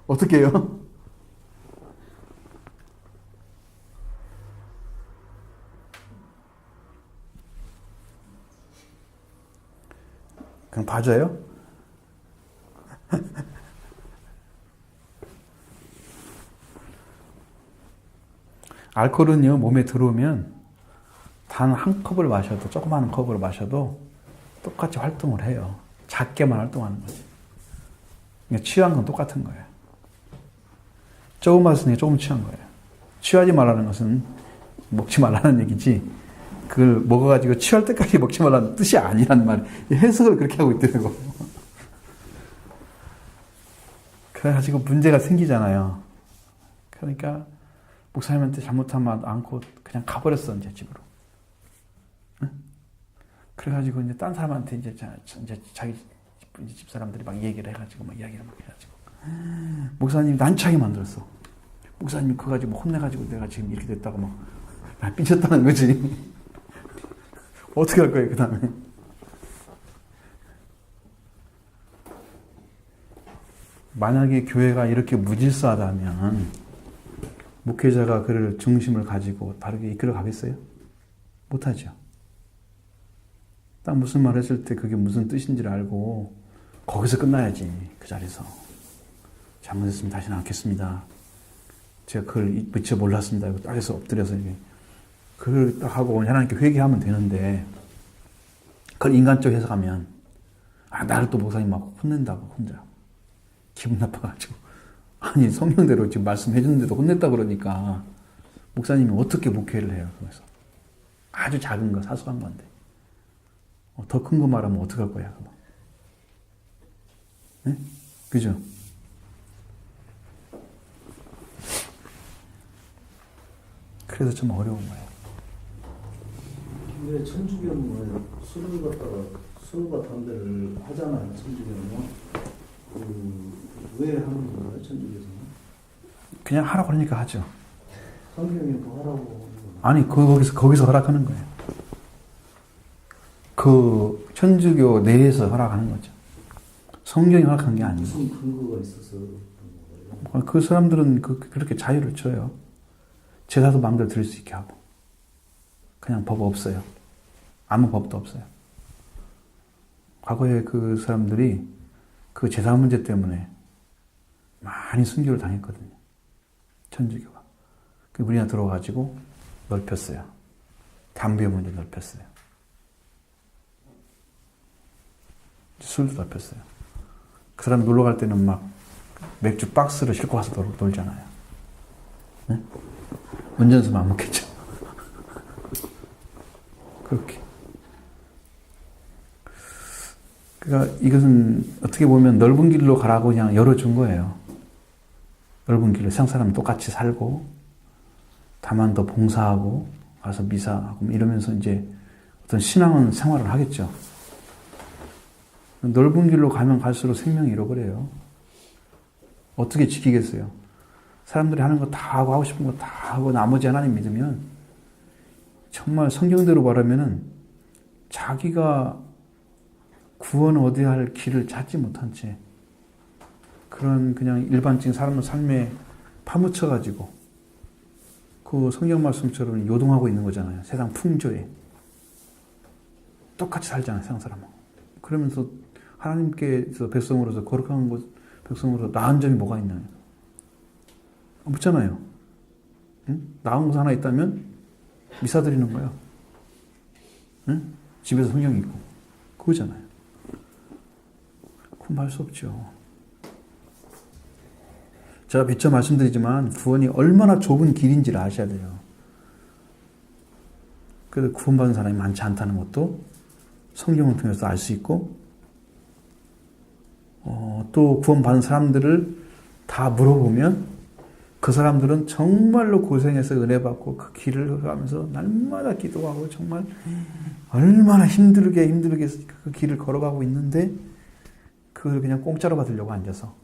어떻게 해요? 그냥 봐줘요? 알코올은요, 몸에 들어오면 단 한 컵을 마셔도, 조그마한 컵을 마셔도 똑같이 활동을 해요. 작게만 활동하는 거지. 그러니까 취한 건 똑같은 거예요. 조금 마셨으니까 조금 취한 거예요. 취하지 말라는 것은 먹지 말라는 얘기지, 그걸 먹어가지고 취할 때까지 먹지 말라는 뜻이 아니란 말이에요. 해석을 그렇게 하고 있더라고. 그래가지고 문제가 생기잖아요. 그러니까 목사님한테 잘못한 말 않고 그냥 가버렸어, 이제 집으로. 응? 그래가지고 이제 딴 사람한테 이제 자기 집 사람들이 막 얘기를 해가지고 막 이야기를 막 해가지고 목사님이 난처하게 만들었어. 목사님이 그거 가지고 혼내가지고 내가 지금 이렇게 됐다고 막 삐쳤다는 거지. 어떻게 할 거예요, 그 다음에? 만약에 교회가 이렇게 무질서하다면 목회자가 그를 중심을 가지고 바르게 이끌어 가겠어요? 못하죠. 딱 무슨 말 했을 때 그게 무슨 뜻인지를 알고 거기서 끝나야지, 그 자리에서. 잘못했으면 다시는 않겠습니다. 제가 그걸 미처 몰랐습니다. 딱 해서 엎드려서 이게 그걸 딱 하고 하나님께 회개하면 되는데, 그걸 인간적으로 해석하면 나를 또 목사님 막 혼낸다고 혼자 기분 나빠가지고, 아니 성경대로 지금 말씀해 주는데도 혼냈다 그러니까 목사님이 어떻게 목회를 해요? 그래서 아주 작은 거, 사소한 건데 더 큰 거 말하면 어떡할 거야? 네? 그죠? 그래서 좀 어려운 거예요. 왜 천주교는 술을 갖다가 술과 담배를 하잖아요. 천주교는 왜 하는 건가요? 천주교에서는? 그냥 하라고 그러니까 하죠. 성경에 더 하라고. 아니 거기서 허락하는 거예요. 그 천주교 내에서 허락하는 거죠. 성경이 허락한 게 아니고. 무슨 근거가 있어서 그런 거예요? 그 사람들은 그렇게 자유를 줘요. 제사도 마음대로 드릴 수 있게 하고. 그냥 법 없어요. 아무 법도 없어요. 과거에 그 사람들이 그 제사 문제 때문에 많이 순교를 당했거든요. 천주교가. 우리나라 들어와가지고 넓혔어요. 담배 문제 넓혔어요. 술도 다 폈어요. 그 사람 놀러 갈 때는 막 맥주 박스를 싣고 와서 놀잖아요. 네? 운전수만 안 먹겠죠. 그렇게. 그러니까 이것은 어떻게 보면 넓은 길로 가라고 그냥 열어준 거예요. 넓은 길로 세상 사람 똑같이 살고, 다만 더 봉사하고, 가서 미사하고 이러면서 이제 어떤 신앙은 생활을 하겠죠. 넓은 길로 가면 갈수록 생명이 잃어버려요. 어떻게 지키겠어요? 사람들이 하는 거 다 하고 싶은 거 다 하고 나머지 하나님 믿으면 정말 성경대로 말하면은 자기가 구원 얻어야 할 길을 찾지 못한 채 그런 그냥 일반적인 사람의 삶에 파묻혀가지고 그 성경 말씀처럼 요동하고 있는 거잖아요. 세상 풍조에. 똑같이 살잖아요. 세상 사람하고. 그러면서 하나님께서 백성으로서 거룩한 것, 백성으로서 나은 점이 뭐가 있나요? 없잖아요. 응? 나은 것 하나 있다면 미사 드리는 거예요. 응? 집에서 성경 읽고. 그거잖아요. 그건 할 수 없죠. 제가 비춰 말씀드리지만 구원이 얼마나 좁은 길인지를 아셔야 돼요. 그래서 구원받은 사람이 많지 않다는 것도 성경을 통해서 알 수 있고 또 구원받은 사람들을 다 물어보면 그 사람들은 정말로 고생해서 은혜 받고 그 길을 가면서 날마다 기도하고 정말 얼마나 힘들게 그 길을 걸어가고 있는데 그걸 그냥 공짜로 받으려고 앉아서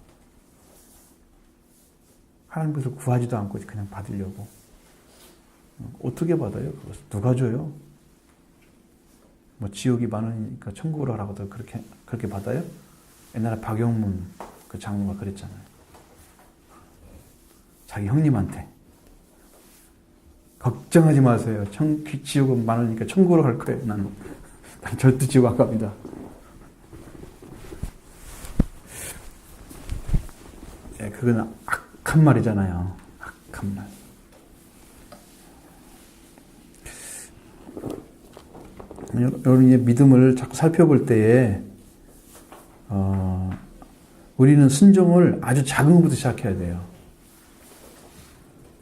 하나님께서 구하지도 않고 그냥 받으려고. 어떻게 받아요? 그것을 누가 줘요? 뭐 지옥이 많으니까 천국으로 하라고도 그렇게 받아요? 옛날에 박영문 그 장로가 그랬잖아요. 자기 형님한테 걱정하지 마세요. 지옥은 많으니까 천국으로 갈 거예요. 난 절대 지옥 안 갑니다. 예, 그건 악한 말이잖아요. 악한 말. 여러분의 믿음을 자꾸 살펴볼 때에 우리는 순종을 아주 작은 것부터 시작해야 돼요.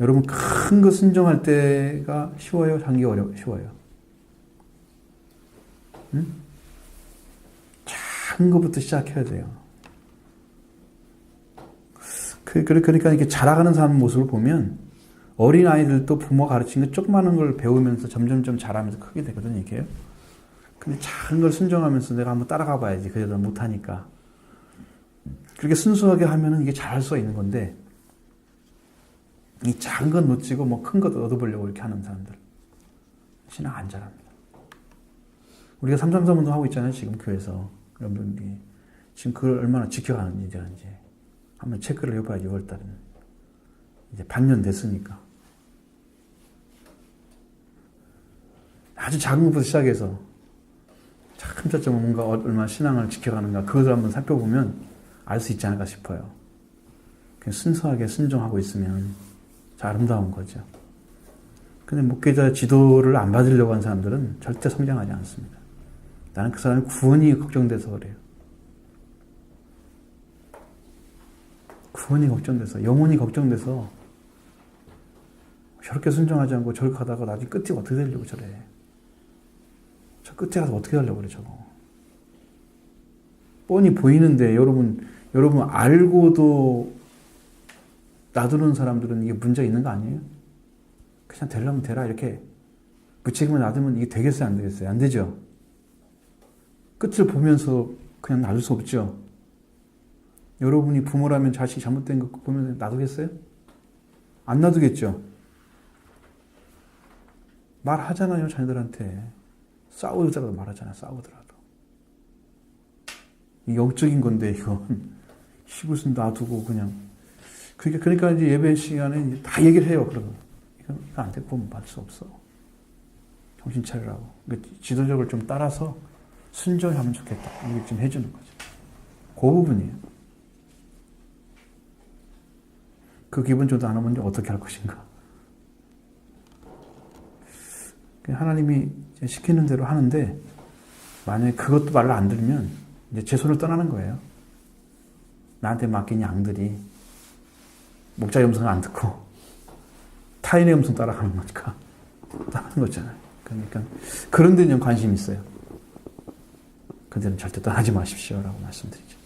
여러분 큰 거 순종할 때가 쉬워요? 장기 쉬워요? 응? 작은 것부터 시작해야 돼요. 그러니까 이렇게 자라가는 사람 모습을 보면 어린 아이들도 부모 가르친 거 조그마한 걸 배우면서 점점점 자라면서 크게 되거든요, 이게요. 근데 작은 걸 순종하면서 내가 한번 따라가 봐야지. 그래도 못하니까. 그렇게 순수하게 하면은 이게 잘할 수가 있는 건데, 이 작은 건 놓치고 뭐 큰 것 얻어보려고 이렇게 하는 사람들. 신앙 안 잘합니다. 우리가 333 운동 하고 있잖아요, 지금 교회에서. 여러분들이. 지금 그걸 얼마나 지켜가는지, 한번 체크를 해봐야지, 6월달에는. 이제 반년 됐으니까. 아주 작은 것부터 시작해서 차츰차츰 뭔가 얼마나 신앙을 지켜가는가 그것을 한번 살펴보면 알 수 있지 않을까 싶어요. 그냥 순수하게 순종하고 있으면 아름다운 거죠. 근데 목회자 지도를 안 받으려고 하는 사람들은 절대 성장하지 않습니다. 나는 그 사람의 구원이 걱정돼서 그래요. 구원이 걱정돼서, 영혼이 걱정돼서 저렇게 순종하지 않고 저렇게 하다가 나중에 끝이 어떻게 되려고 저래. 저 끝에 가서 어떻게 하려고 그래, 저거. 뻔히 보이는데 여러분 알고도 놔두는 사람들은 이게 문제가 있는 거 아니에요? 그냥 되려면 되라 이렇게 무책임을 놔두면 이게 되겠어요? 안 되겠어요? 안 되죠? 끝을 보면서 그냥 놔둘 수 없죠? 여러분이 부모라면 자식이 잘못된 거 보면서 놔두겠어요? 안 놔두겠죠? 말하잖아요, 자녀들한테. 싸우더라도 말하잖아요, 싸우더라도. 영적인 건데, 이건. 이것은 놔두고 그냥. 그러니까 이제 예배 시간에 다 얘기를 해요, 그러면. 이거 안 돼, 보면 받을 수 없어. 정신 차리라고. 그러니까 지도적으로 좀 따라서 순종히 하면 좋겠다. 이걸 좀 해주는 거죠. 그 부분이에요. 그 기분 조절 안 하면 어떻게 할 것인가. 하나님이 시키는 대로 하는데 만약에 그것도 말을 안 들으면 이제 제 손을 떠나는 거예요. 나한테 맡긴 양들이 목자의 음성을 안 듣고 타인의 음성 따라가는 거니까 떠나는 거잖아요. 그러니까 그런 데는 관심이 있어요. 그들은 절대 떠나지 마십시오라고 말씀드리죠.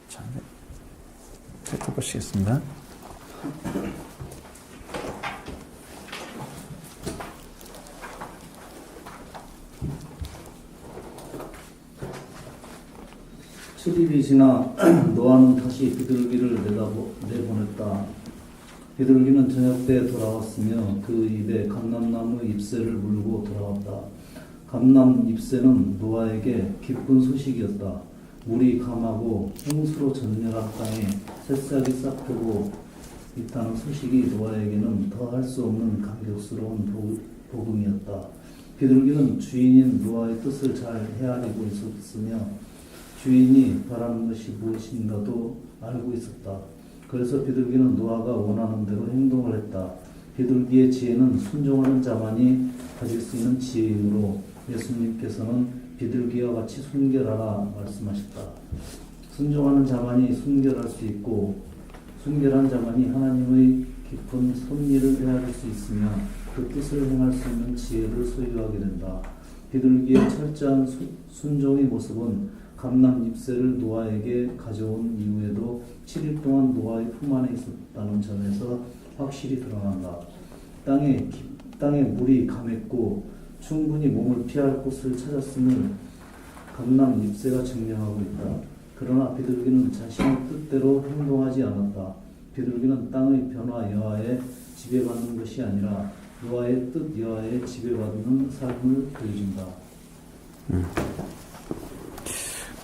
자, 네. 또 보시겠습니다. 칠일이 지나 노아는 다시 비둘기를 내보냈다. 비둘기는 저녁 때 돌아왔으며 그 입에 감람나무 잎새를 물고 돌아왔다. 감람 잎새는 노아에게 기쁜 소식이었다. 물이 감하고 홍수로 전멸한 땅에 새싹이 싹 펴고 있다는 소식이 노아에게는 더할 수 없는 감격스러운 복음이었다. 비둘기는 주인인 노아의 뜻을 잘 헤아리고 있었으며 주인이 바라는 것이 무엇인가도 알고 있었다. 그래서 비둘기는 노아가 원하는 대로 행동을 했다. 비둘기의 지혜는 순종하는 자만이 가질 수 있는 지혜이므로 예수님께서는 비둘기와 같이 순결하라 말씀하셨다. 순종하는 자만이 순결할 수 있고 순결한 자만이 하나님의 깊은 섭리를 헤아릴 수 있으며 그 뜻을 행할 수 있는 지혜를 소유하게 된다. 비둘기의 철저한 순종의 모습은 감람 잎새를 노아에게 가져온 이후에도 7일 동안 노아의 품 안에 있었다는 점에서 확실히 드러난다. 땅에 물이 감했고 충분히 몸을 피할 곳을 찾았음을 감람 잎새가 증명하고 있다. 그러나 비둘기는 자신의 뜻대로 행동하지 않았다. 비둘기는 땅의 변화 여하에 지배받는 것이 아니라 노아의 뜻 여하에 지배받는 삶을 보여준다.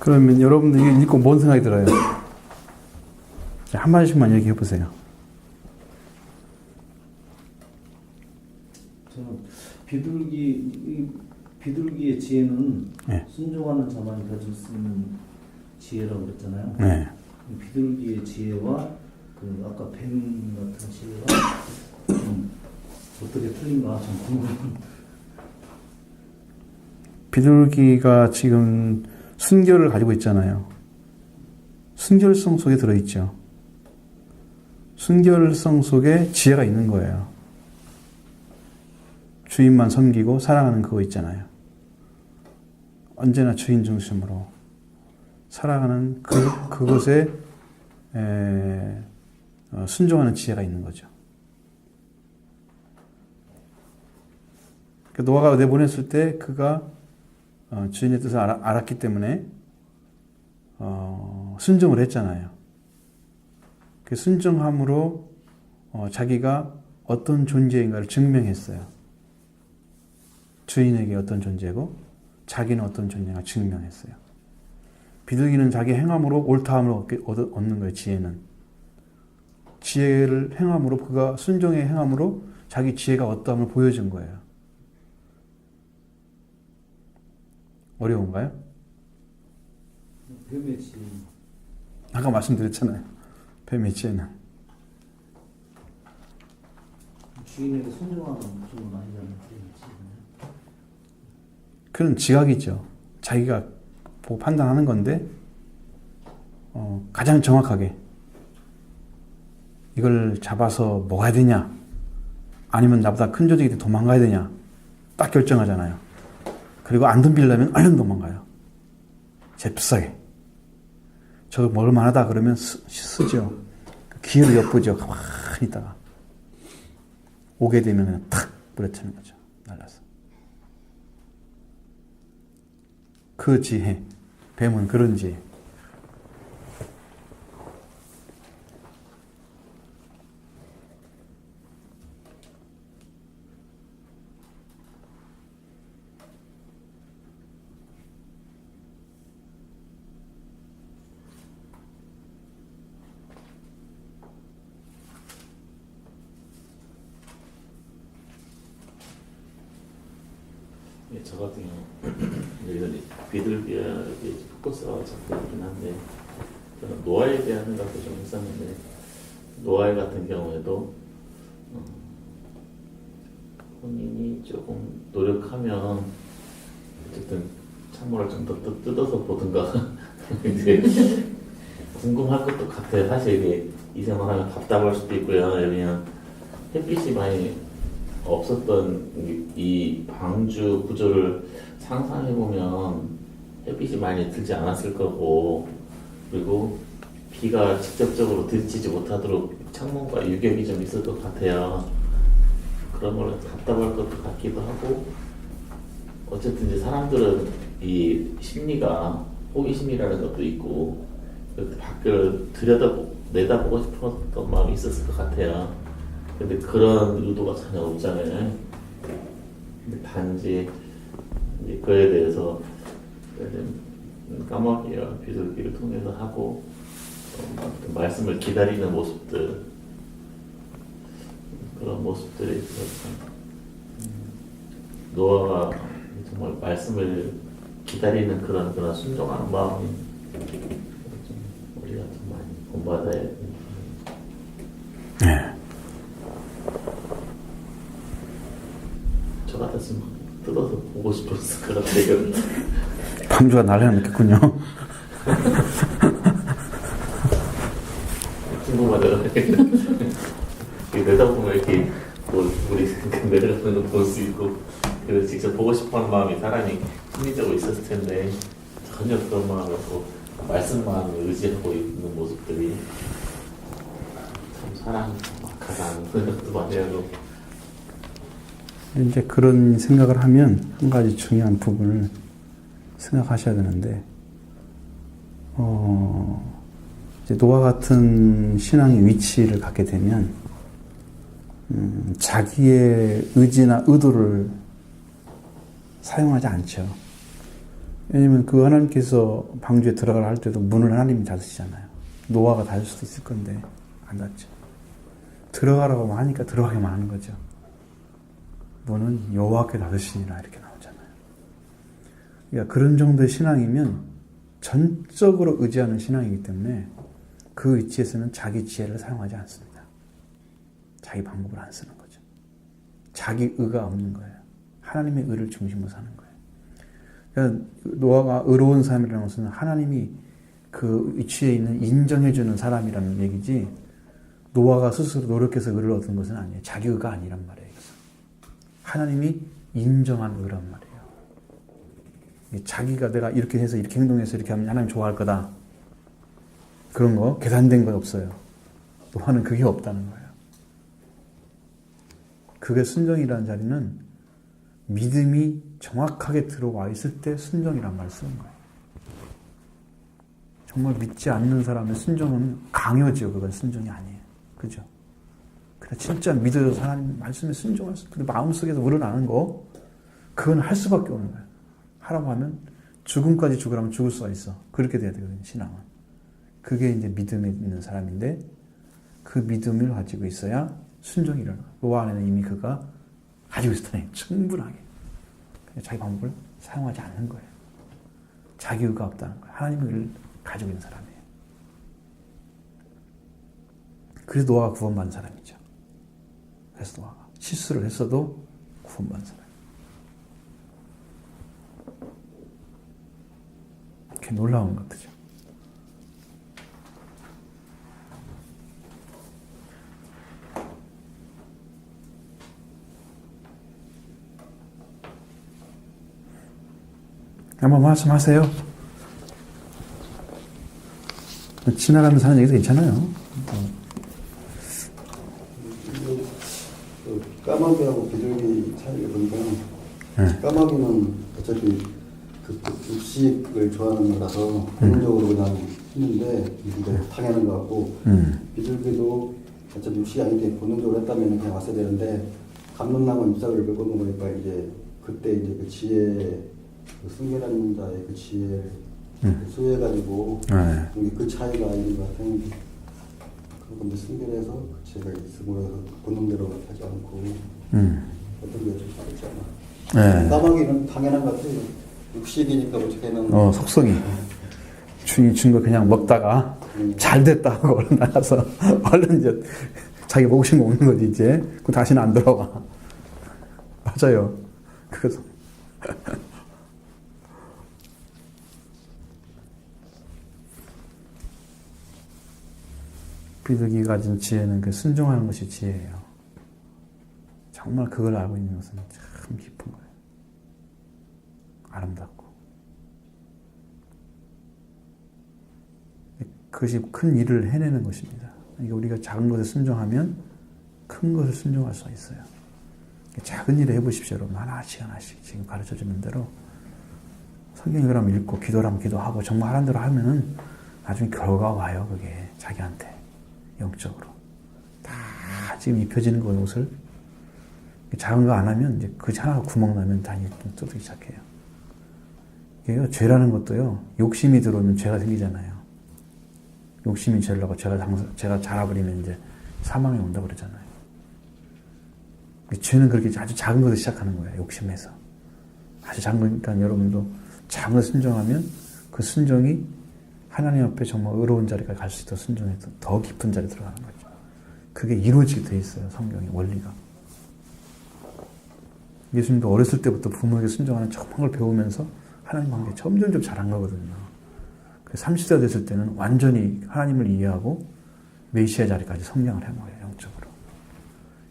그러면 여러분들 이거 읽고 뭔 생각이 들어요? 한 마디씩만 얘기해 보세요. 저는 비둘기의 지혜는 네. 순종하는 자만이 가질 수 있는 지혜라고 그랬잖아요. 네. 비둘기의 지혜와 그 아까 뱀 같은 지혜가 좀 어떻게 틀린가 좀 궁금한. 비둘기가 지금 순결을 가지고 있잖아요. 순결성 속에 들어있죠. 순결성 속에 지혜가 있는 거예요. 주인만 섬기고 사랑하는 그거 있잖아요. 언제나 주인 중심으로 살아가는 그것에 순종하는 지혜가 있는 거죠. 노아가 내보냈을 때 그가 주인의 뜻을 알았기 때문에 순종을 했잖아요. 그 순종함으로 자기가 어떤 존재인가를 증명했어요. 주인에게 어떤 존재고 자기는 어떤 존재인가 증명했어요. 비둘기는 자기 행함으로 옳다함을 얻는 거예요. 지혜를 행함으로 그가 순종의 행함으로 자기 지혜가 어떠함을 보여준 거예요. 어려운가요? 뱀의 지혜. 아까 말씀드렸잖아요. 뱀의 지혜는 주인에게 순종하는 좀 아니잖아요. 뱀의 지혜는. 그런 지각이죠. 자기가 보고 판단하는 건데 가장 정확하게 이걸 잡아서 먹어야 되냐 아니면 나보다 큰 조직이 도망가야 되냐 딱 결정하잖아요. 그리고 안 덤비려면 얼른 도망가요. 잽싸게. 저거 먹을 만하다 그러면 쓰죠. 기회를 엿보죠. 가만히 있다가 오게 되면 그냥 탁 부러뜨리는 거죠. 날라서. 그 지혜, 뱀은 그런 지혜. 저 같은 경우 이런 비둘기에 포커스가 잡고 있긴 한데 저는 노아에 대한 생각도 좀 했었는데 노아 같은 경우에도 본인이 조금 노력하면 어쨌든 창문을 좀 더 뜯어서 보든가 이제 궁금할 것도 같아요. 사실 이게 이 생활하면 답답할 수도 있고요. 왜냐면 햇빛이 많이 없었던 이 방주 구조를 상상해보면 햇빛이 많이 들지 않았을 거고, 그리고 비가 직접적으로 들이치지 못하도록 창문과 유격이 좀 있을 것 같아요. 그런 걸로 답답할 것도 같기도 하고, 어쨌든 이제 사람들은 이 심리가 호기심이라는 것도 있고, 밖을 내다보고 싶었던 마음이 있었을 것 같아요. 근데 그런 의도가 전혀 없잖아요. 근데 단지 이제 그에 대해서 까마귀와 비둘기를 통해서 하고 말씀을 기다리는 모습들, 그런 모습들이 있어서 노아가 정말 말씀을 기다리는 그런 순종하는 마음이 좀 우리가 좀 많이 본받아야 되는. 네. 저 같았으면 뜯어서 보고 싶었을 것 같아요. 방주가 날려 먹겠군요. 궁금하더라고요. 내다보면 이렇게 뭐 우리 내려가는 거 볼 수 있고, 그래서 직접 보고 싶어하는 마음이 사람이 심리적으로 있었을 텐데 전혀 그런 마음이 없고 말씀만 의지하고 있는 모습들이 참 사람이 막하다는 생각도 많이 하고. 이제 그런 생각을 하면 한 가지 중요한 부분을 생각하셔야 되는데, 이제 노아 같은 신앙의 위치를 갖게 되면, 자기의 의지나 의도를 사용하지 않죠. 왜냐면 그 하나님께서 방주에 들어가라 할 때도 문을 하나님이 닫으시잖아요. 노아가 닫을 수도 있을 건데, 안 닫죠. 들어가라고 하니까 들어가기만 하는 거죠. 문은 여호와께 닫으시니라 이렇게 나오잖아요. 그러니까 그런 정도의 신앙이면 전적으로 의지하는 신앙이기 때문에 그 위치에서는 자기 지혜를 사용하지 않습니다. 자기 방법을 안 쓰는 거죠. 자기 의가 없는 거예요. 하나님의 의를 중심으로 사는 거예요. 그러니까 노아가 의로운 삶이라는 것은 하나님이 그 위치에 있는 인정해주는 사람이라는 얘기지, 노아가 스스로 노력해서 의를 얻은 것은 아니에요. 자기 의가 아니란 말이에요. 하나님이 인정한 의란 말이에요. 자기가 내가 이렇게 해서 이렇게 행동해서 이렇게 하면 하나님 좋아할 거다, 그런 거 계산된 건 없어요. 노아는 그게 없다는 거예요. 그게 순종이라는 자리는 믿음이 정확하게 들어와 있을 때 순종이란 말을 쓰는 거예요. 정말 믿지 않는 사람의 순종은 강요죠. 그건 순종이 아니에요. 그죠? 그래, 진짜 믿어서 하나님 말씀에 순종할 수, 근데 마음속에서 우러나는 거, 그건 할 수밖에 없는 거예요. 하라고 하면 죽음까지 죽으라면 죽을 수가 있어. 그렇게 돼야 되거든요, 신앙은. 그게 이제 믿음에 있는 사람인데, 그 믿음을 가지고 있어야 순종이 일어나. 노아 안에는 이미 그가 가지고 있었다니, 충분하게. 자기 방법을 사용하지 않는 거예요. 자기 의가 없다는 거예요. 하나님의 의를 가지고 있는 사람이에요. 그래서 노아가 구원받은 사람이죠. 그래서 노아가 실수를 했어도 구원받은 사람. 이렇게 놀라운 것들이죠. 한번 말씀하세요. 지나가면서 하는 얘기도 괜찮아요. 까마귀하고 비둘기 차이를 보니까, 까마귀는 어차피 그 육식을 좋아하는 거라서 본능적으로 그냥 했는데 이제 당연한 것 같고, 비둘기도 어차피 육식이 아닌데 본능적으로 했다면 그냥 왔어야 되는데, 감론나무 잎사귀를 긁어 먹으니까 이제 그때 이제 그 지혜, 그 순결한 자의 그 지혜를 수혜해가지고 그 차이가 있는 것 같아요. 근데 순결해서 그 지혜가 있음으로 본능대로 하지 않고 어떤 게 좀 다르지 않아. 까마귀는 당연한 것 같아요. 육식이니까 어떻게는 속성이 주인이 준 거 그냥 먹다가 잘 됐다 하고 얼른 나가서 얼른 이제 자기 먹고 싶은 거 먹는 거지. 이제 그 다시는 안 들어가. 맞아요. 그래서 비둘기가 가진 지혜는 그 순종하는 것이 지혜예요. 정말 그걸 알고 있는 것은 참 깊은 거예요. 아름답고. 그것이 큰 일을 해내는 것입니다. 그러니까 우리가 작은 것에 순종하면 큰 것을 순종할 수가 있어요. 작은 일을 해보십시오, 여러분. 하나씩 하나씩 지금 가르쳐주는 대로 성경을 한번 읽고 기도를 한번 기도하고 정말 하라는 대로 하면은 나중에 결과가 와요. 그게 자기한테 영적으로 다 지금 입혀지는 거예요. 옷을 작은 거 안 하면 이제 그 하나가 구멍 나면 다시 뜯기 시작해요. 이게요, 죄라는 것도요, 욕심이 들어오면 죄가 생기잖아요. 욕심이 죄를 하고 죄가 자라버리면 이제 사망이 온다고 그러잖아요. 죄는 그렇게 아주 작은 것을 시작하는 거예요. 욕심에서. 아주 작은 거니까 여러분도 작은 것을 순종하면 그 순종이 하나님 앞에 정말 의로운 자리까지 갈 수 있도록 순종해서 더 깊은 자리에 들어가는 거죠. 그게 이루어지게 돼 있어요. 성경의 원리가. 예수님도 어렸을 때부터 부모에게 순종하는 척한 걸 배우면서 하나님 관계 점점 잘한 거거든요. 30세가 됐을 때는 완전히 하나님을 이해하고 메시아 자리까지 성장을 한 거예요. 영적으로.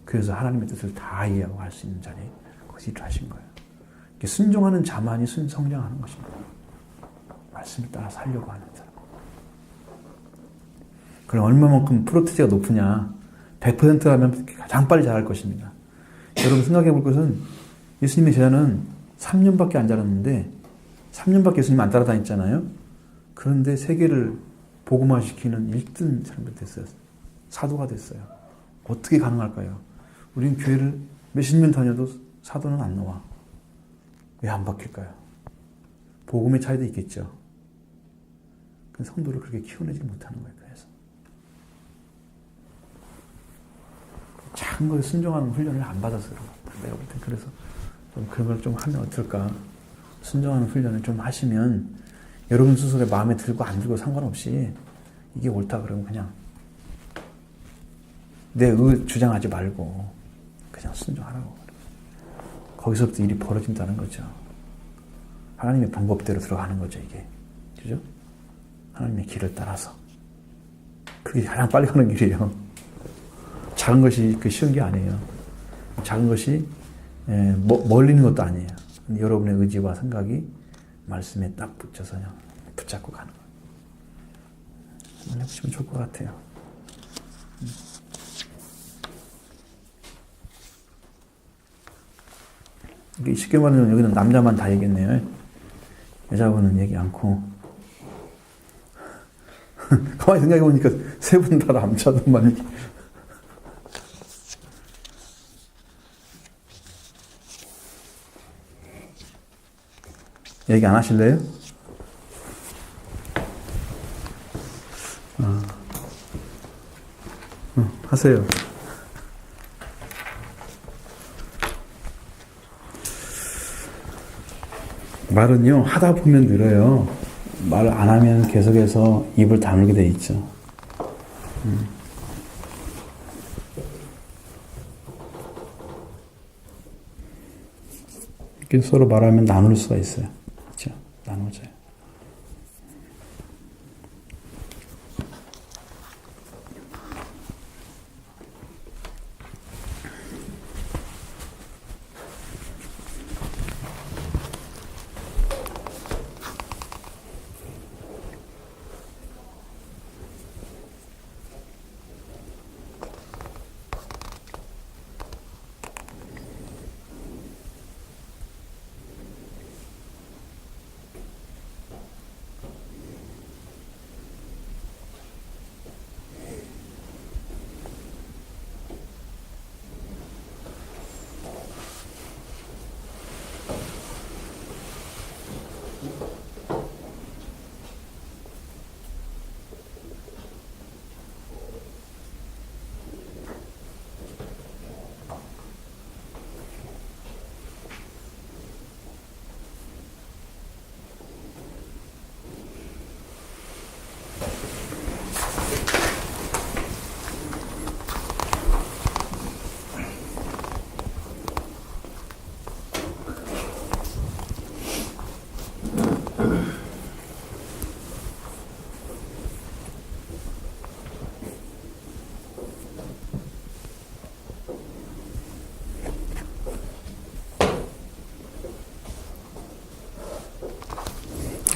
그래서 하나님의 뜻을 다 이해하고 할 수 있는 자리, 거기서 일을 하신 거예요. 순종하는 자만이 성장하는 것입니다. 말씀을 따라 살려고 하는 사람. 그럼 얼마만큼 프로티지가 높으냐? 100%라면 가장 빨리 자랄 것입니다. 여러분 생각해 볼 것은 예수님의 제자는 3년밖에 안 자랐는데 3년밖에 예수님 안 따라다녔잖아요. 그런데 세계를 복음화시키는 1등 사람이 됐어요. 사도가 됐어요. 어떻게 가능할까요? 우리는 교회를 몇십 년 다녀도 사도는 안 나와. 왜 안 바뀔까요? 복음의 차이도 있겠죠. 성도를 그렇게 키워내지 못하는 거예요. 그래서 작은 것에 순종하는 훈련을 안 받아서 내가 볼 때 그래서 좀 그런 걸 좀 하면 어떨까? 순종하는 훈련을 좀 하시면 여러분 스스로의 마음에 들고 안 들고 상관없이 이게 옳다 그러면 그냥 내 주장하지 말고 그냥 순종하라고. 거기서부터 일이 벌어진다는 거죠. 하나님의 방법대로 들어가는 거죠, 이게. 그죠? 하나님의 길을 따라서. 그게 가장 빨리 가는 길이에요. 작은 것이 쉬운 게 아니에요. 작은 것이 멀리 있는 것도 아니에요. 여러분의 의지와 생각이 말씀에 딱 붙여서 그냥 붙잡고 가는 거예요. 한번 해보시면 좋을 것 같아요. 이게 쉽게 말하면 여기는 남자만 다 얘기했네요. 여자분은 얘기 않고. 가만히 생각해보니까 세 분 다 남자들만 얘기 안 하실래요? 하세요. 말은요, 하다 보면 늘어요. 말을 안 하면 계속해서 입을 다물게 돼 있죠. 이렇게 서로 말하면 나눌 수가 있어요. 그렇죠? 나눠져요.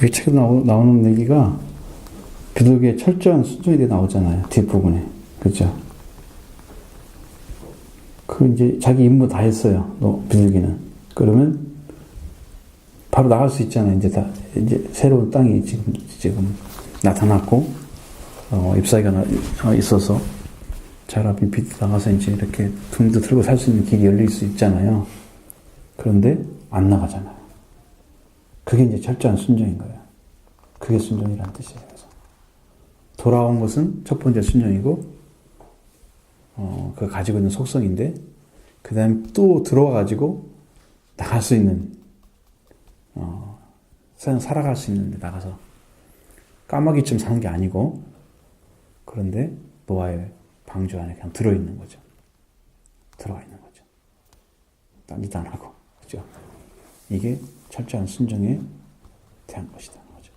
이 책에 나오는 얘기가 비둘기의 철저한 순종에 대해 나오잖아요. 뒷부분에. 그죠? 이제 자기 임무 다 했어요. 비둘기는. 그러면 바로 나갈 수 있잖아요. 이제 새로운 땅이 지금 나타났고, 잎사귀가 있어서 자라비 빛 나가서 이제 이렇게 등도 들고 살 수 있는 길이 열릴 수 있잖아요. 그런데 안 나가잖아요. 그게 이제 철저한 순종인 거예요. 그게 순종이라는 뜻이에요. 그래서 돌아온 것은 첫 번째 순종이고, 그 가지고 있는 속성인데, 그 다음에 또 들어와가지고 나갈 수 있는, 세상 살아갈 수 있는데 나가서 까마귀쯤 사는 게 아니고, 그런데 노아의 방주 안에 그냥 들어있는 거죠. 들어가 있는 거죠. 딴짓 안 하고. 그죠? 이게 철저한 순종에 대한 것이다. 거죠.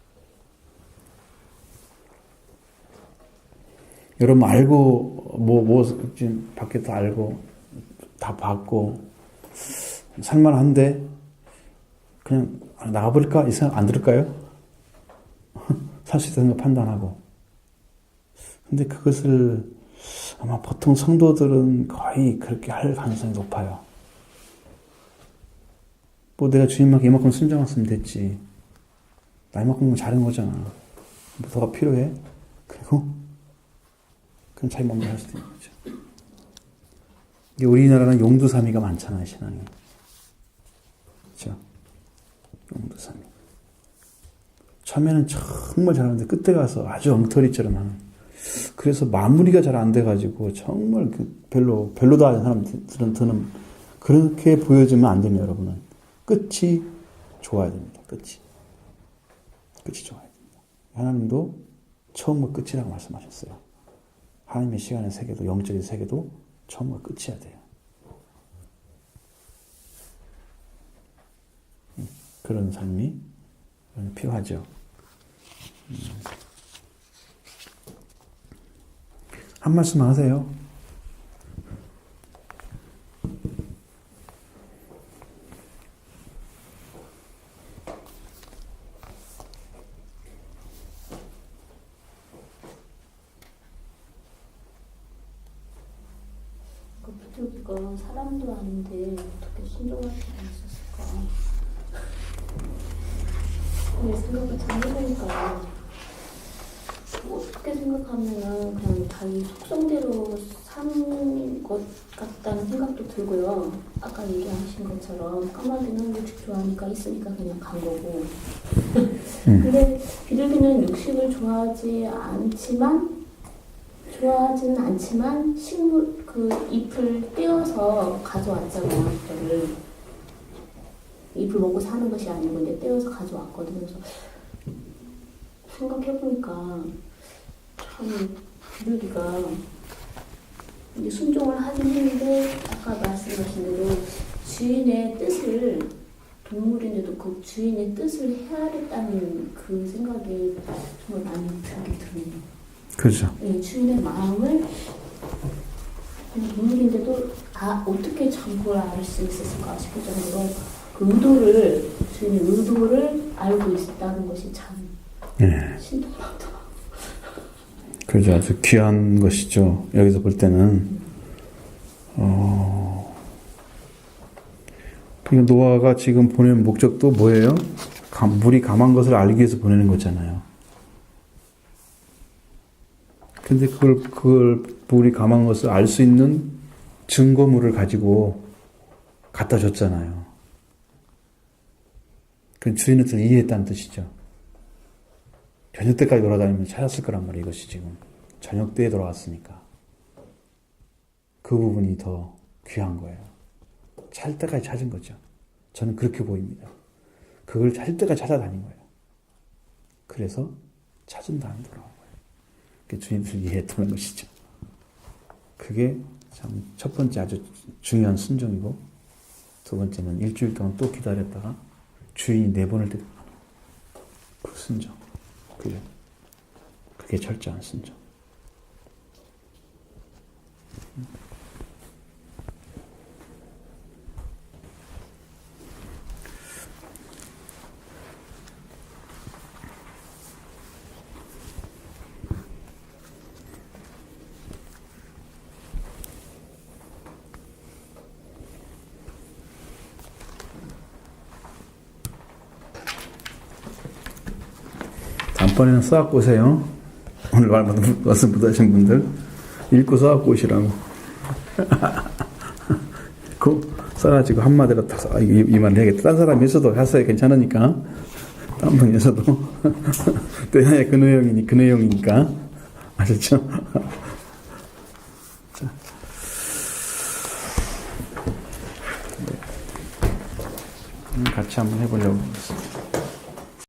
여러분 알고, 지금 밖에도 알고, 다 봤고, 살만한데, 그냥 나가버릴까? 이 생각 안 들을까요? 살 수 있다는 거 판단하고. 근데 그것을 아마 보통 성도들은 거의 그렇게 할 가능성이 높아요. 뭐 내가 주님만큼 이만큼 순종했으면 됐지. 나 이만큼 잘한 거잖아. 뭐 더가 필요해? 그리고 그럼 자기 몸대로 할 수도 있는 거죠. 이게 우리나라는 용두사미가 많잖아요, 신앙이. 그렇죠? 용두사미. 처음에는 정말 잘하는데 끝에 가서 아주 엉터리처럼 하는. 그래서 마무리가 잘 안 돼가지고 정말 별로다 하는 사람들은 그렇게 보여주면 안 됩니다, 여러분은. 끝이 좋아야 됩니다. 끝이 좋아야 됩니다. 하나님도 처음과 끝이라고 말씀하셨어요. 하나님의 시간의 세계도, 영적인 세계도 처음과 끝이어야 돼요. 그런 삶이 필요하죠. 한 말씀 하세요. 그 비둘기가 사람도 아닌데 어떻게 순종할 수가 있었을까? 근데 생각을 잘 해보니까 어떻게 생각하면은 그냥 자기 속성대로 사는 것 같다는 생각도 들고요. 아까 얘기하신 것처럼 까마귀는 육식 좋아하니까 있으니까 그냥 간 거고. 근데 비둘기는 육식을 좋아하지는 않지만 식물 그 잎을 떼어서 가져왔잖아요. 그거를 잎을 먹고 사는 것이 아니고 이제 떼어서 가져왔거든요. 그래서 생각해보니까 참 비둘기가 이제 순종을 하긴 했는데 아까 말씀하신 대로 주인의 뜻을 동물인데도 그 주인의 뜻을 헤아렸다는 그 생각이 정말 많이 들게 드네요. 그렇죠. 네, 주인의 마음을 동물인데도 어떻게 그걸 알 수 있었을까 싶을 정도로 그 주인의 의도를 알고 있다는 것이 참 신통하다. 그죠. 아주 귀한 것이죠. 여기서 볼 때는. 노아가 지금 보내는 목적도 뭐예요? 물이 감한 것을 알기 위해서 보내는 거잖아요. 근데 그걸 물이 감한 것을 알 수 있는 증거물을 가지고 갖다 줬잖아요. 그 주인은 이해했다는 뜻이죠. 저녁 때까지 돌아다니면 찾았을 거란 말이에요. 이것이 지금 저녁 때에 돌아왔으니까 그 부분이 더 귀한 거예요. 찾을 때까지 찾은 거죠. 저는 그렇게 보입니다. 그걸 찾을 때까지 찾아다닌 거예요. 그래서 찾은 다음에 돌아온 거예요. 그게 주님을 이해했다는 것이죠. 그게 참 첫 번째 아주 중요한 순종이고, 두 번째는 일주일 동안 또 기다렸다가 주인이 내보낼 때 그 순종. 그게 철저한 순종. 다음번에는 써갖고 오세요. 오늘 말씀 못하신 분들 읽고 써갖고 오시라고. 그 써가지고 한마디로 딱 써. 이 말을 해야겠다. 딴 사람이 있어도 했어야 괜찮으니까. 딴 분에서도 또 그 내용이니까 아셨죠? 자. 같이 한번 해보려고.